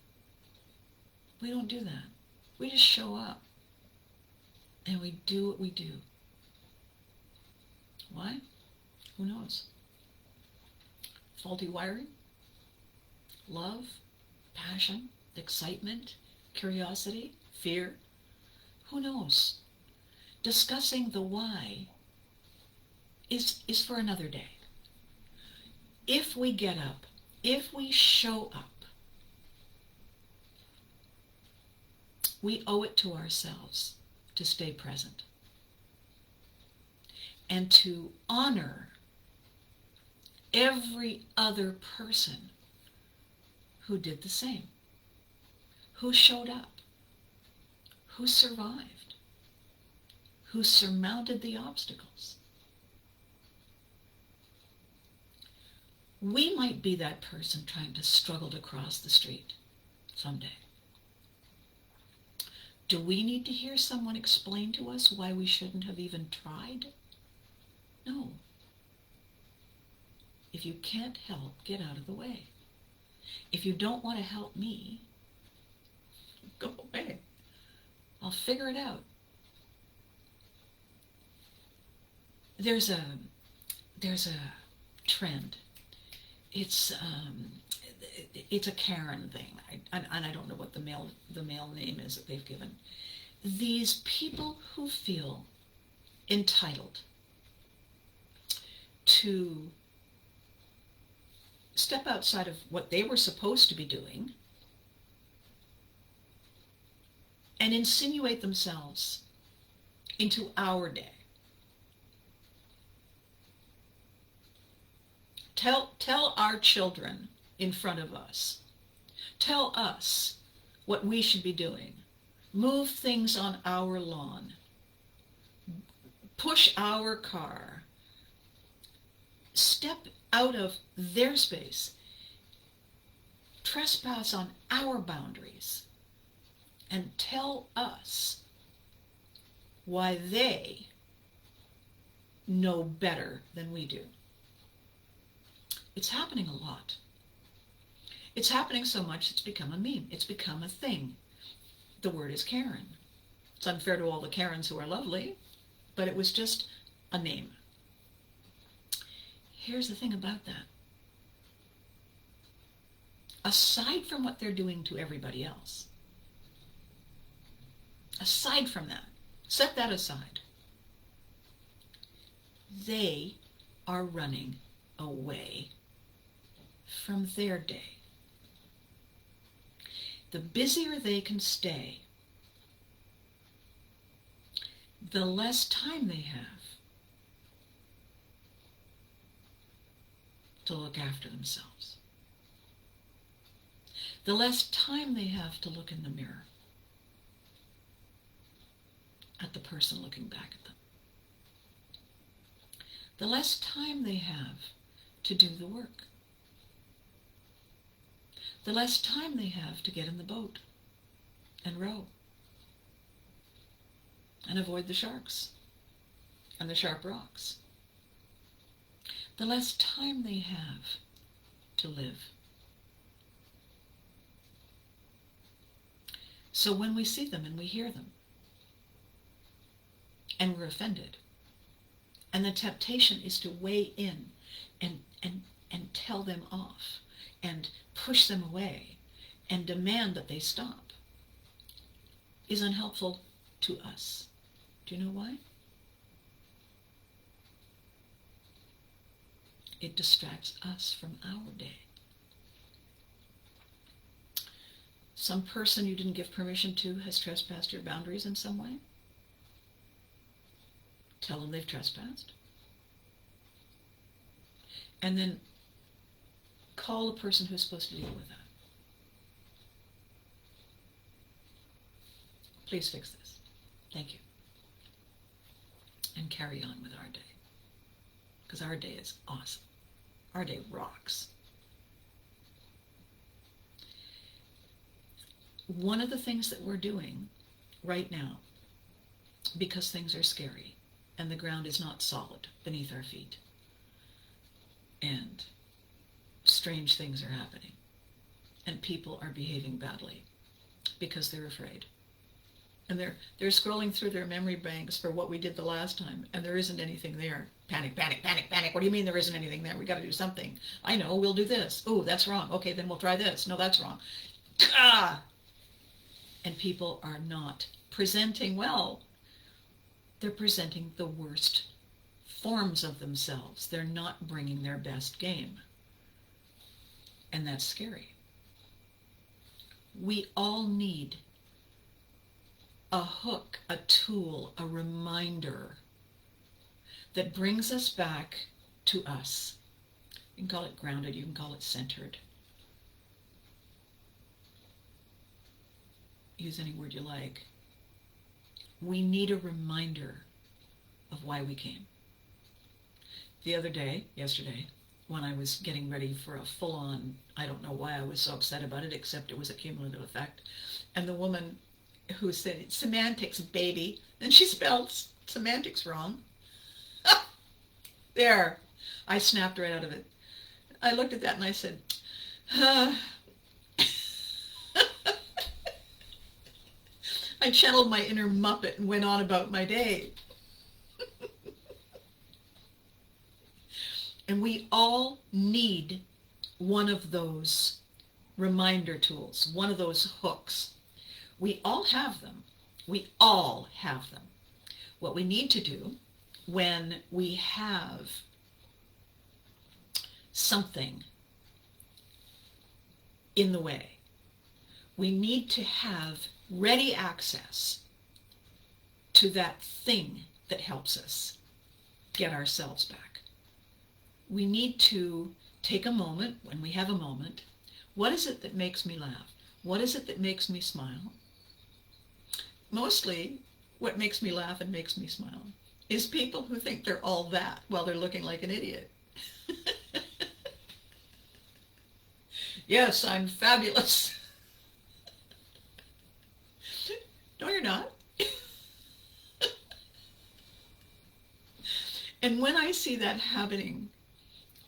We don't do that. We just show up. And we do what we do. Why? Who knows? Faulty wiring? Love? Passion? Excitement? Curiosity? Fear? Who knows? Discussing the why is for another day. If we get up, if we show up, we owe it to ourselves to stay present and to honor every other person who did the same, who showed up, who survived, who surmounted the obstacles. We might be that person trying to struggle to cross the street someday. Do we need to hear someone explain to us why we shouldn't have even tried? No. If you can't help, get out of the way. If you don't want to help me, go away. I'll figure it out. There's a trend. It's a Karen thing, and I don't know what the male name is that they've given. These people who feel entitled to step outside of what they were supposed to be doing and insinuate themselves into our day. Tell our children in front of us. Tell us what we should be doing. Move things on our lawn. Push our car. Step out of their space. Trespass on our boundaries. And tell us why they know better than we do. It's happening a lot. It's happening so much it's become a meme. It's become a thing. The word is Karen. It's unfair to all the Karens who are lovely, but it was just a name. Here's the thing about that. Aside from what they're doing to everybody else, aside from that, set that aside, they are running away from their day. The busier they can stay, the less time they have to look after themselves. The less time they have to look in the mirror at the person looking back at them. The less time they have to do the work. The less time they have to get in the boat and row and avoid the sharks and the sharp rocks. The less time they have to live. So when we see them and we hear them and we're offended, and the temptation is to weigh in and tell them off and push them away and demand that they stop, is unhelpful to us. Do you know why? It distracts us from our day. Some person you didn't give permission to has trespassed your boundaries in some way. Tell them they've trespassed. And then call the person who's supposed to deal with that. Please fix this. Thank you. And carry on with our day. Because our day is awesome. Our day rocks. One of the things that we're doing right now, because things are scary and the ground is not solid beneath our feet, and strange things are happening, and people are behaving badly because they're afraid. And they're scrolling through their memory banks for what we did the last time, and there isn't anything there. Panic, panic, panic, panic. What do you mean there isn't anything there? We got to do something. I know, we'll do this. Oh, that's wrong. Okay, then we'll try this. No, that's wrong. Ah! And people are not presenting well. They're presenting the worst forms of themselves. They're not bringing their best game. And that's scary. We all need a hook, a tool, a reminder that brings us back to us. You can call it grounded, you can call it centered. use any word you like. We need a reminder of why we came. The other day, yesterday, when I was getting ready for a full-on, I don't know why I was so upset about it, except it was a cumulative effect, and the woman who said, semantics, baby, and she spelled semantics wrong. There, I snapped right out of it. I looked at that and I said, I channeled my inner Muppet and went on about my day. And we all need one of those reminder tools, one of those hooks. We all have them. We all have them. What we need to do when we have something in the way, we need to have ready access to that thing that helps us get ourselves back. We need to take a moment, when we have a moment. What is it that makes me laugh? What is it that makes me smile? Mostly, what makes me laugh and makes me smile is people who think they're all that while they're looking like an idiot. Yes, I'm fabulous. No, you're not. And when I see that happening,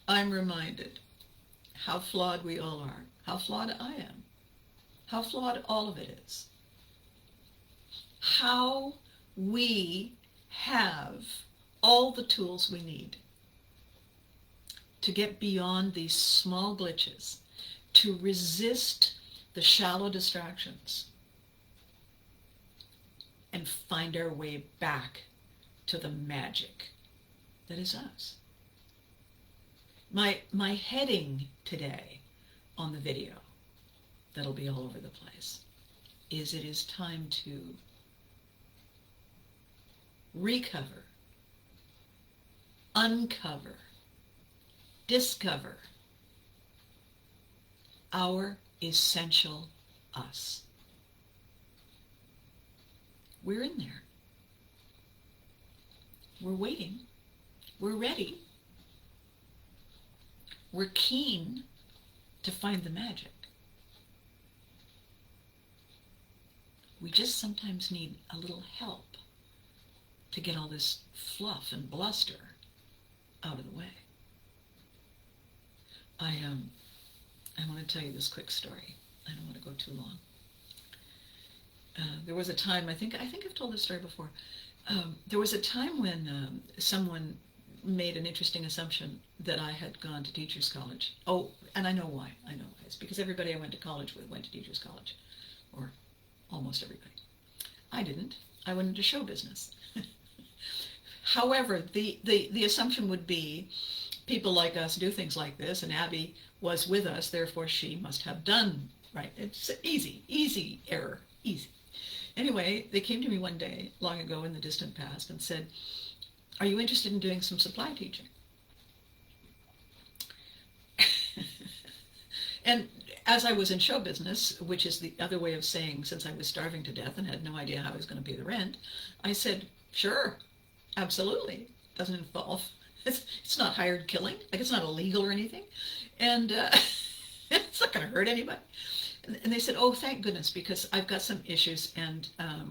I'm reminded how flawed we all are, how flawed I am, how flawed all of it is, how we have all the tools we need to get beyond these small glitches, to resist the shallow distractions, and find our way back to the magic that is us. My heading today on the video, that'll be all over the place, is it is time to recover, uncover, discover our essential us. We're in there. We're waiting. We're ready. We're keen to find the magic. We just sometimes need a little help to get all this fluff and bluster out of the way. I want to tell you this quick story. I don't want to go too long. There was a time, I think I've told this story before. There was a time when someone made an interesting assumption that I had gone to teachers college. Oh, and I know why. I know why. It's because everybody I went to college with went to teachers college, or almost everybody. I didn't. I went into show business. However, the assumption would be people like us do things like this, and Abby was with us, therefore she must have done right. It's easy error, easy. Anyway, they came to me one day, long ago in the distant past, and said, "Are you interested in doing some supply teaching?" And as I was in show business, which is the other way of saying since I was starving to death and had no idea how I was going to pay the rent, I said, sure, absolutely. Doesn't involve, it's not hired killing, like it's not illegal or anything, and it's not going to hurt anybody. And they said, oh, thank goodness, because I've got some issues and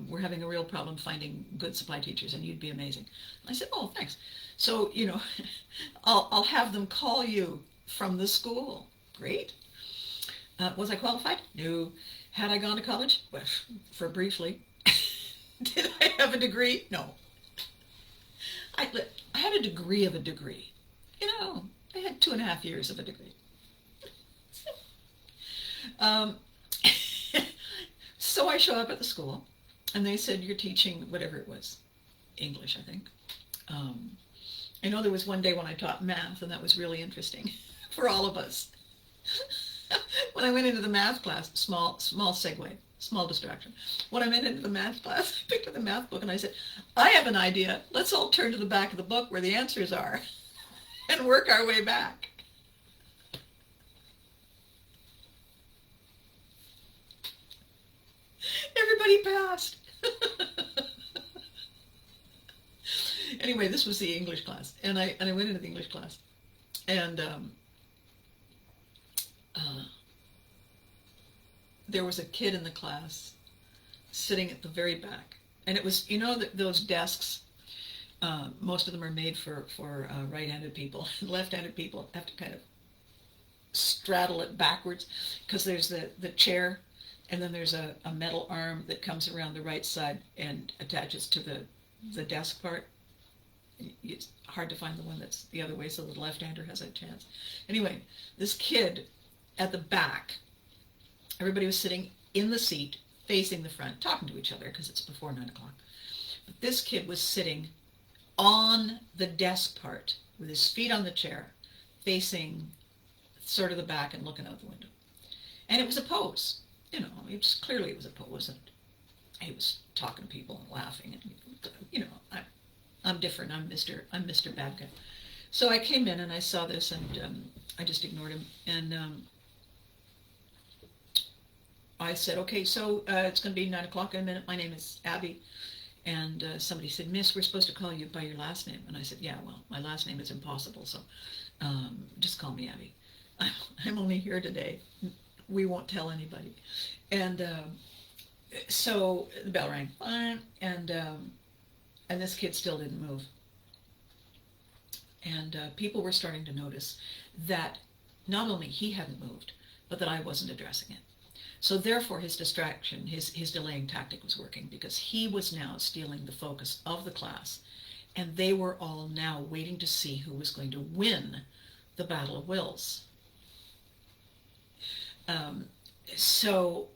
we're having a real problem finding good supply teachers and you'd be amazing. I said, oh, thanks. So, you know, I'll have them call you from the school. Great. Was I qualified? No. Had I gone to college? Well, for briefly. Did I have a degree? No. I had a degree of a degree. You know, I had 2.5 years of a degree. So I show up at the school, and they said, you're teaching whatever it was, English, I think. I know there was one day when I taught math, and that was really interesting for all of us. When I went into the math class, small segue, small distraction. When I went into the math class, I picked up the math book and I said, I have an idea. Let's all turn to the back of the book where the answers are and work our way back. passed. Anyway, this was the English class, and I went into the English class, and there was a kid in the class sitting at the very back, and it was, you know, those desks. Most of them are made for right-handed people. Left-handed people have to kind of straddle it backwards, because there's the chair, and then there's a metal arm that comes around the right side and attaches to the desk part. It's hard to find the one that's the other way, so the left-hander has a chance. Anyway, this kid at the back, everybody was sitting in the seat facing the front, talking to each other because it's before 9 o'clock. But this kid was sitting on the desk part with his feet on the chair, facing sort of the back and looking out the window. And it was a pose. You know, clearly it was a pose, and he was talking to people and laughing, and, you know, I'm different. I'm Mr. Bad Guy. So I came in and I saw this, and I just ignored him. And I said, okay, so it's going to be 9 o'clock in a minute. My name is Abby. And somebody said, Miss, we're supposed to call you by your last name. And I said, yeah, well, my last name is impossible, so just call me Abby. I'm only here today. We won't tell anybody. And so the bell rang, and this kid still didn't move. And people were starting to notice that not only he hadn't moved, but that I wasn't addressing it. So therefore his distraction, his delaying tactic was working, because he was now stealing the focus of the class, and they were all now waiting to see who was going to win the Battle of Wills. So,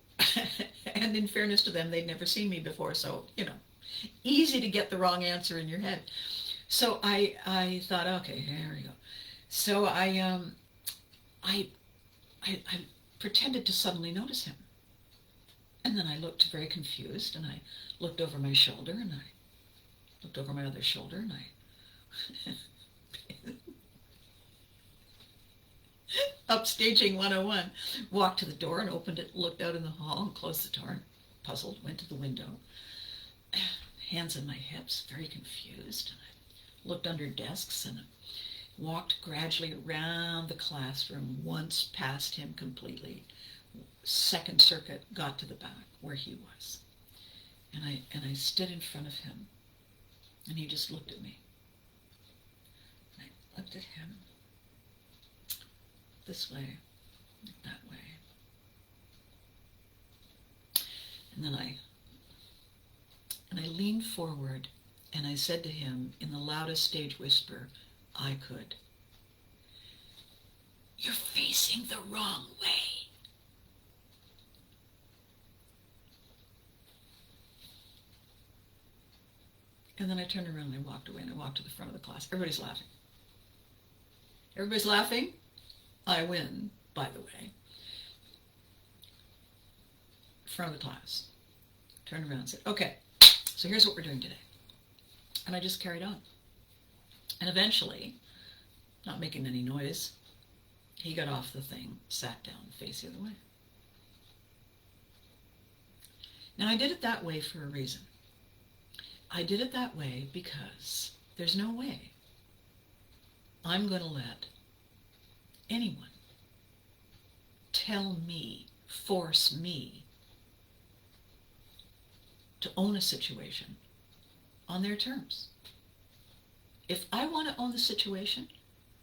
and in fairness to them, they'd never seen me before, so, you know, easy to get the wrong answer in your head. So I thought, okay, here we go. So I pretended to suddenly notice him. And then I looked very confused, and I looked over my shoulder, and I looked over my other shoulder, and I upstaging 101, walked to the door and opened it, looked out in the hall and closed the door, and puzzled, went to the window, hands on my hips, very confused, and I looked under desks and walked gradually around the classroom, once past him completely. Second circuit, got to the back where he was, and I stood in front of him, and he just looked at me. And I looked at him, this way, that way, and then I leaned forward, and I said to him in the loudest stage whisper I could, "You're facing the wrong way." And then I turned around and I walked away, and I walked to the front of the class. Everybody's laughing. Everybody's laughing. I win, by the way. Front of the class. Turned around and said, okay, so here's what we're doing today. And I just carried on. And eventually, not making any noise, he got off the thing, sat down, face the other way. Now, I did it that way for a reason. I did it that way because there's no way I'm going to let anyone tell me, force me to own a situation on their terms. If I want to own the situation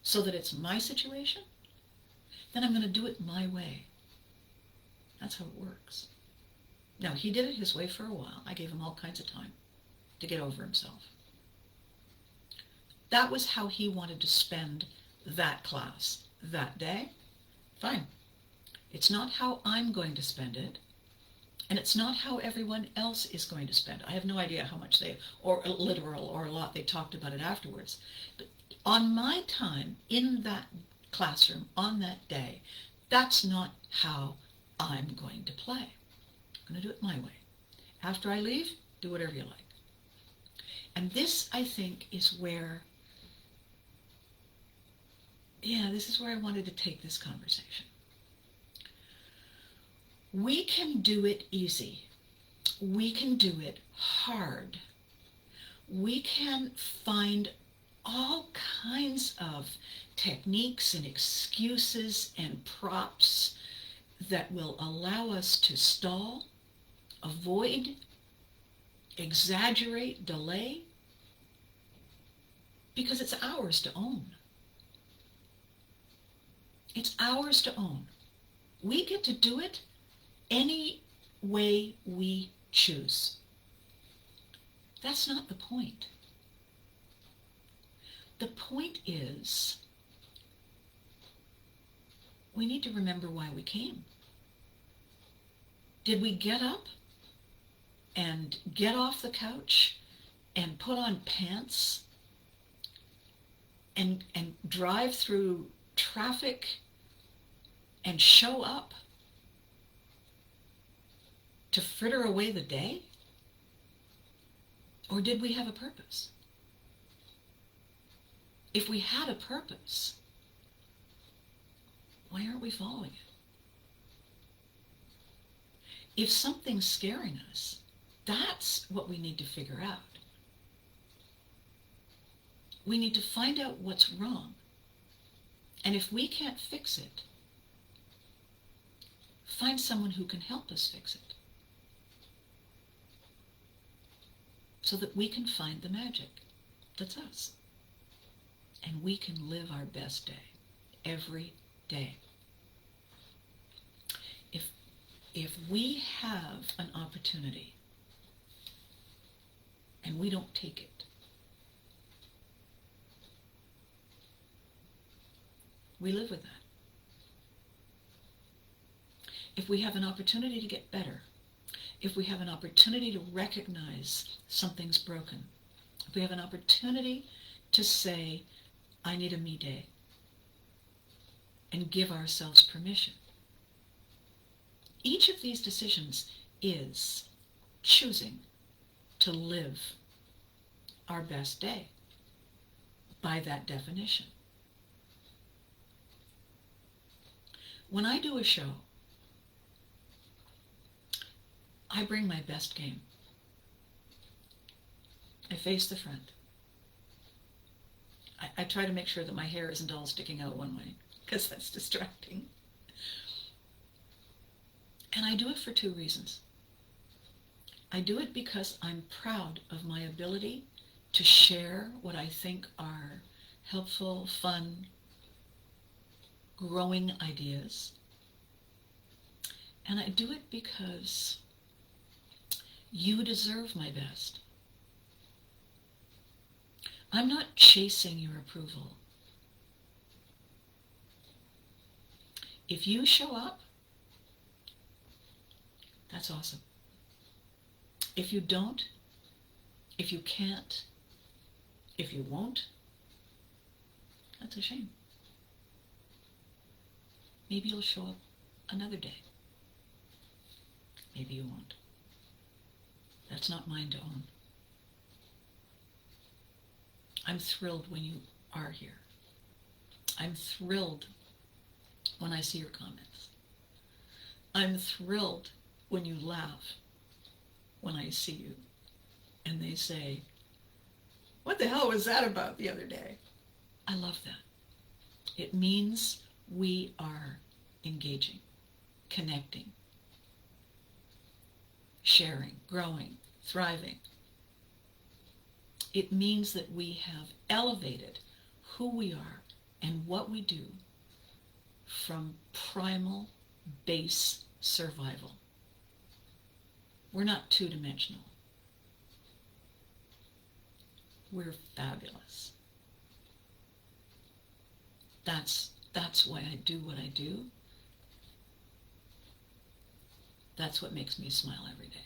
so that it's my situation, then I'm going to do it my way. That's how it works. Now, he did it his way for a while. I gave him all kinds of time to get over himself. That was how he wanted to spend that class that day. Fine. It's not how I'm going to spend it, and it's not how everyone else is going to spend it. I have no idea how much they, or literal or a lot, they talked about it afterwards. But on my time in that classroom on that day, that's not how I'm going to play. I'm going to do it my way. After I leave, do whatever you like. And this, I think, is where, this is where I wanted to take this conversation. We can do it easy We can do it hard. We can find all kinds of techniques and excuses and props that will allow us to stall, avoid, exaggerate, delay, because it's ours to own. It's ours to own. We get to do it any way we choose. That's not the point. The point is, we need to remember why we came. Did we get up and get off the couch and put on pants and drive through traffic and show up to fritter away the day? Or did we have a purpose? If we had a purpose, why aren't we following it? If something's scaring us, that's what we need to figure out. We need to find out what's wrong. And if we can't fix it, find someone who can help us fix it, so that we can find the magic that's us. And we can live our best day, every day. If we have an opportunity and we don't take it, we live with that. If we have an opportunity to get better, if we have an opportunity to recognize something's broken, if we have an opportunity to say, I need a me day, and give ourselves permission. Each of these decisions is choosing to live our best day by that definition. When I do a show, I bring my best game. I face the front. I try to make sure that my hair isn't all sticking out one way, because that's distracting. And I do it for two reasons. I do it because I'm proud of my ability to share what I think are helpful, fun, growing ideas. And I do it because you deserve my best. I'm not chasing your approval. If you show up, that's awesome. If you don't, if you can't, if you won't, that's a shame. Maybe you'll show up another day. Maybe you won't. That's not mine to own. I'm thrilled when you are here. I'm thrilled when I see your comments. I'm thrilled when you laugh when I see you and they say, what the hell was that about the other day? I love that. It means we are engaging, connecting, sharing, growing, thriving. It means that we have elevated who we are and what we do from primal base survival. We're not two-dimensional. We're fabulous. That's why I do what I do. That's what makes me smile every day.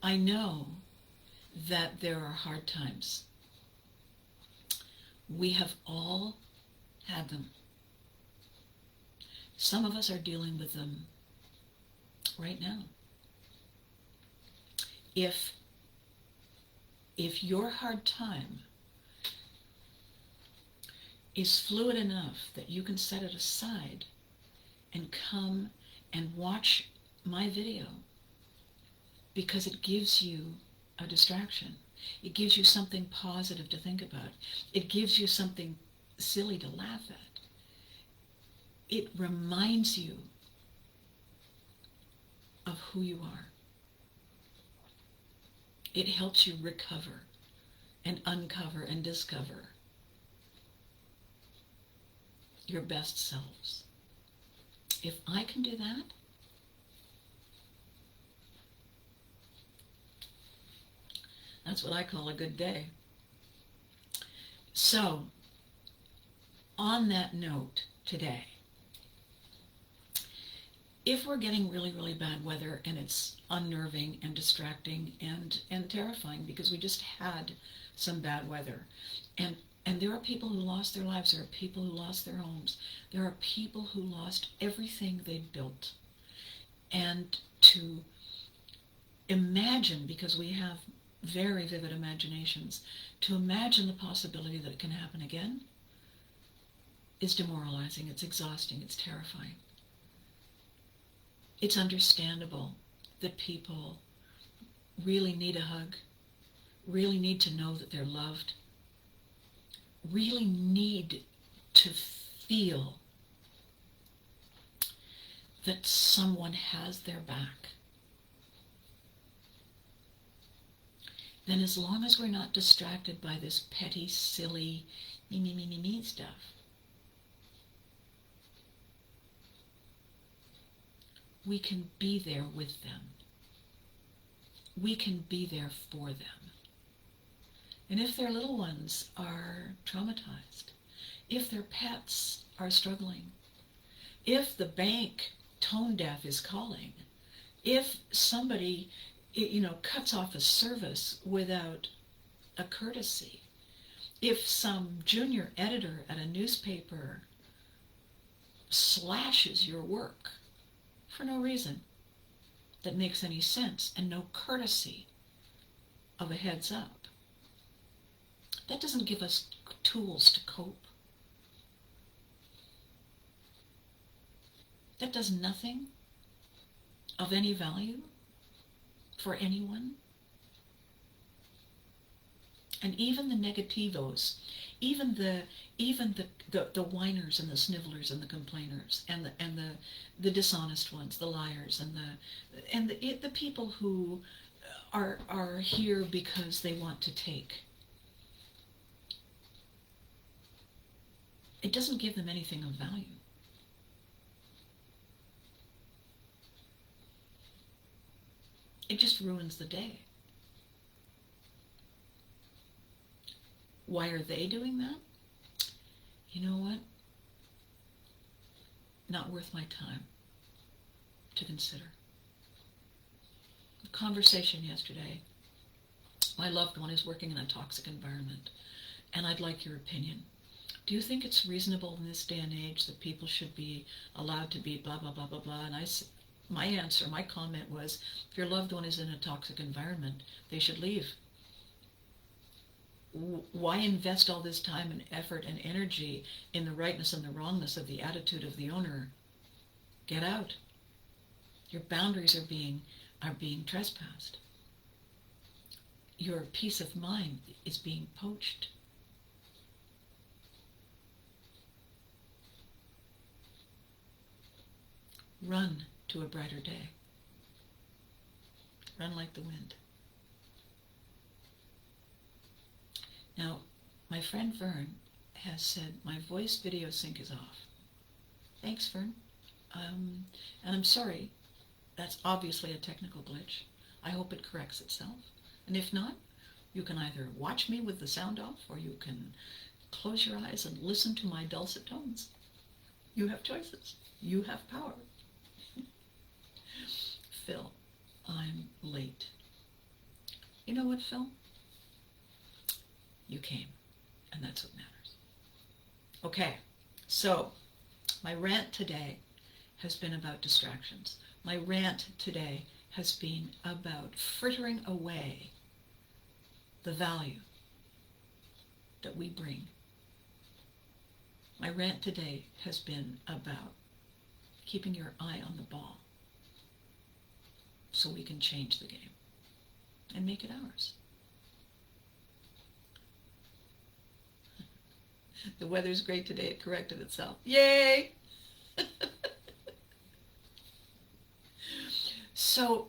I know that there are hard times. We have all had them. Some of us are dealing with them right now. If your hard time is fluid enough that you can set it aside and come and watch my video because it gives you a distraction. It gives you something positive to think about. It gives you something silly to laugh at. It reminds you of who you are. It helps you recover and uncover and discover your best selves. If I can do that, that's what I call a good day. So, on that note today, if we're getting really, really bad weather and it's unnerving and distracting and terrifying because we just had some bad weather, and there are people who lost their lives, there are people who lost their homes, there are people who lost everything they'd built. And to imagine, because we have very vivid imaginations, to imagine the possibility that it can happen again is demoralizing, it's exhausting, it's terrifying. It's understandable that people really need a hug, really need to know that they're loved, really need to feel that someone has their back. Then as long as we're not distracted by this petty, silly, me stuff, we can be there with them. We can be there for them. And if their little ones are traumatized, if their pets are struggling, if the bank tone deaf is calling, if somebody, cuts off a service without a courtesy, if some junior editor at a newspaper slashes your work for no reason that makes any sense and no courtesy of a heads up, that doesn't give us tools to cope. That does nothing of any value for anyone. And even the negativos, even the whiners and the snivellers and the complainers and the dishonest ones, the liars and the people who are here because they want to take. It doesn't give them anything of value. It just ruins the day. Why are they doing that? You know what? Not worth my time to consider. The conversation yesterday, my loved one is working in a toxic environment, and I'd like your opinion. Do you think it's reasonable in this day and age that people should be allowed to be blah, blah, blah, blah, blah? And my answer, my comment was, if your loved one is in a toxic environment, they should leave. Why invest all this time and effort and energy in the rightness and the wrongness of the attitude of the owner? Get out. Your boundaries are being trespassed. Your peace of mind is being poached. Run to a brighter day. Run like the wind. Now, my friend Vern has said my voice video sync is off. Thanks, Vern. And I'm sorry, that's obviously a technical glitch. I hope it corrects itself. And if not, you can either watch me with the sound off, or you can close your eyes and listen to my dulcet tones. You have choices. You have power. Phil, I'm late. You know what, Phil? You came, and that's what matters. Okay, so my rant today has been about distractions. My rant today has been about frittering away the value that we bring. My rant today has been about keeping your eye on the ball. so we can change the game and make it ours. The weather's great today. It corrected itself. Yay! So,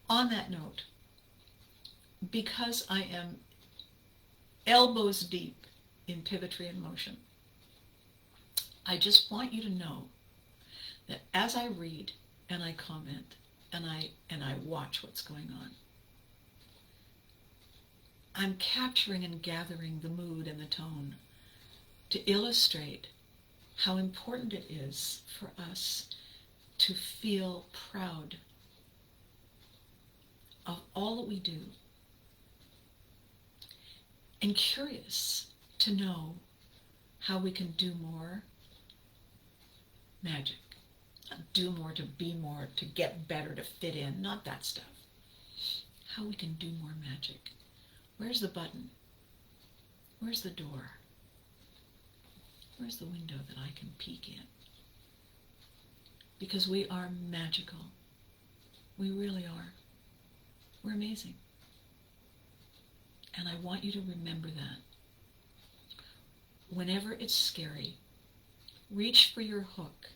on that note, because I am elbows deep in pivotry and motion, I just want you to know that as I read and I comment and I watch what's going on, I'm capturing and gathering the mood and the tone to illustrate how important it is for us to feel proud of all that we do, and curious to know how we can do more magic. Do more to be more, to get better, to fit in, not that stuff. How we can do more magic. Where's the button? Where's the door? Where's the window that I can peek in? Because we are magical. We really are. We're amazing. And I want you to remember that. Whenever it's scary, reach for your hook.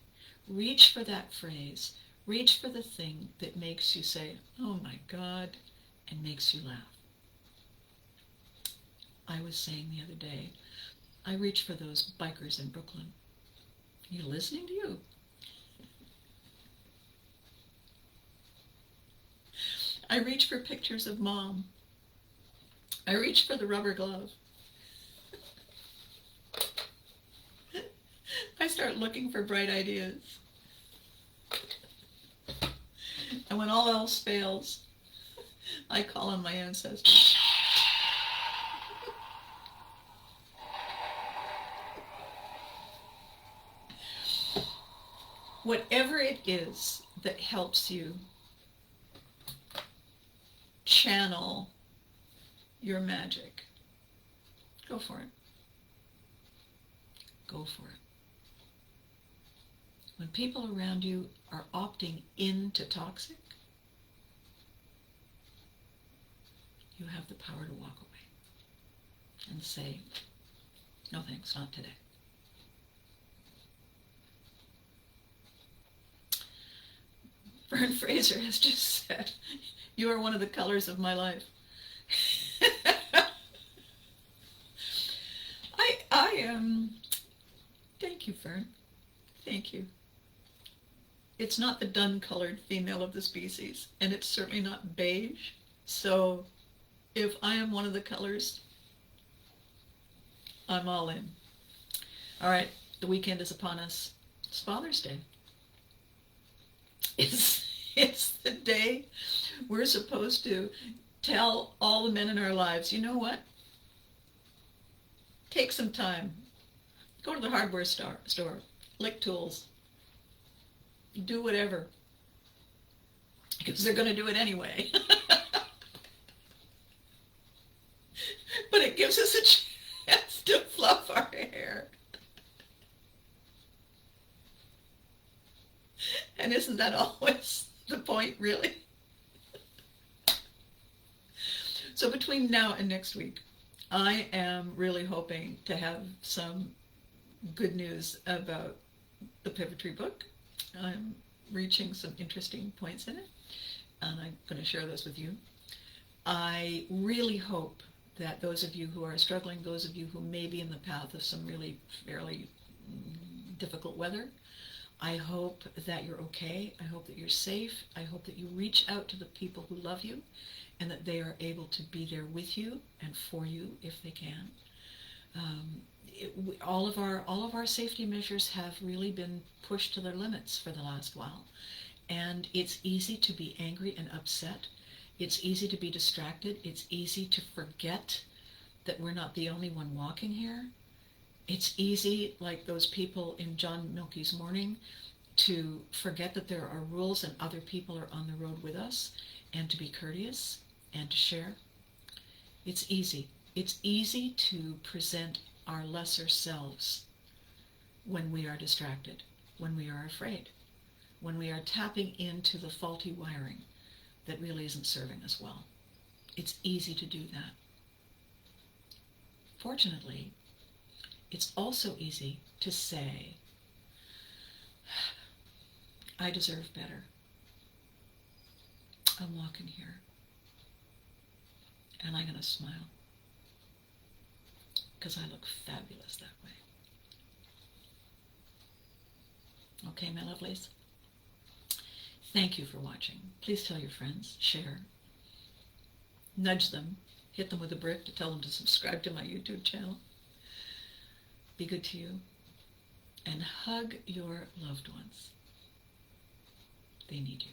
Reach for that phrase. Reach for the thing that makes you say, oh my God, and makes you laugh. I was saying the other day, I reach for those bikers in Brooklyn. Are you listening to you? I reach for pictures of Mom. I reach for the rubber glove. I start looking for bright ideas. And when all else fails, I call on my ancestors. Whatever it is that helps you channel your magic, go for it. Go for it. When people around you are opting into toxic, you have the power to walk away and say, no thanks, not today. Vern Fraser has just said, you are one of the colors of my life. Thank you, Vern. Thank you. It's not the dun-colored female of the species, and it's certainly not beige. So if I am one of the colors, I'm all in. All right, the weekend is upon us. It's Father's Day. It's the day we're supposed to tell all the men in our lives, you know what? Take some time. Go to the hardware store, lick tools, do whatever, because they're going to do it anyway. But it gives us a chance to fluff our hair. And isn't that always the point, really? So between now and next week, I am really hoping to have some good news about the Pivotry book. I'm reaching some interesting points in it, and I'm going to share those with you. I really hope that those of you who are struggling, those of you who may be in the path of some really fairly difficult weather, I hope that you're okay. I hope that you're safe. I hope that you reach out to the people who love you and that they are able to be there with you and for you if they can. All of our safety measures have really been pushed to their limits for the last while. And it's easy to be angry and upset. It's easy to be distracted. It's easy to forget that we're not the only one walking here. It's easy, like those people in John Milky's Morning, to forget that there are rules and other people are on the road with us, and to be courteous and to share. It's easy. It's easy to present our lesser selves when we are distracted, when we are afraid, when we are tapping into the faulty wiring that really isn't serving us well. It's easy to do that. Fortunately, it's also easy to say, I deserve better. I'm walking here, and I'm going to smile, because I look fabulous that way. Okay, my lovelies? Thank you for watching. Please tell your friends, share, nudge them, hit them with a brick to tell them to subscribe to my YouTube channel. Be good to you, and hug your loved ones. They need you.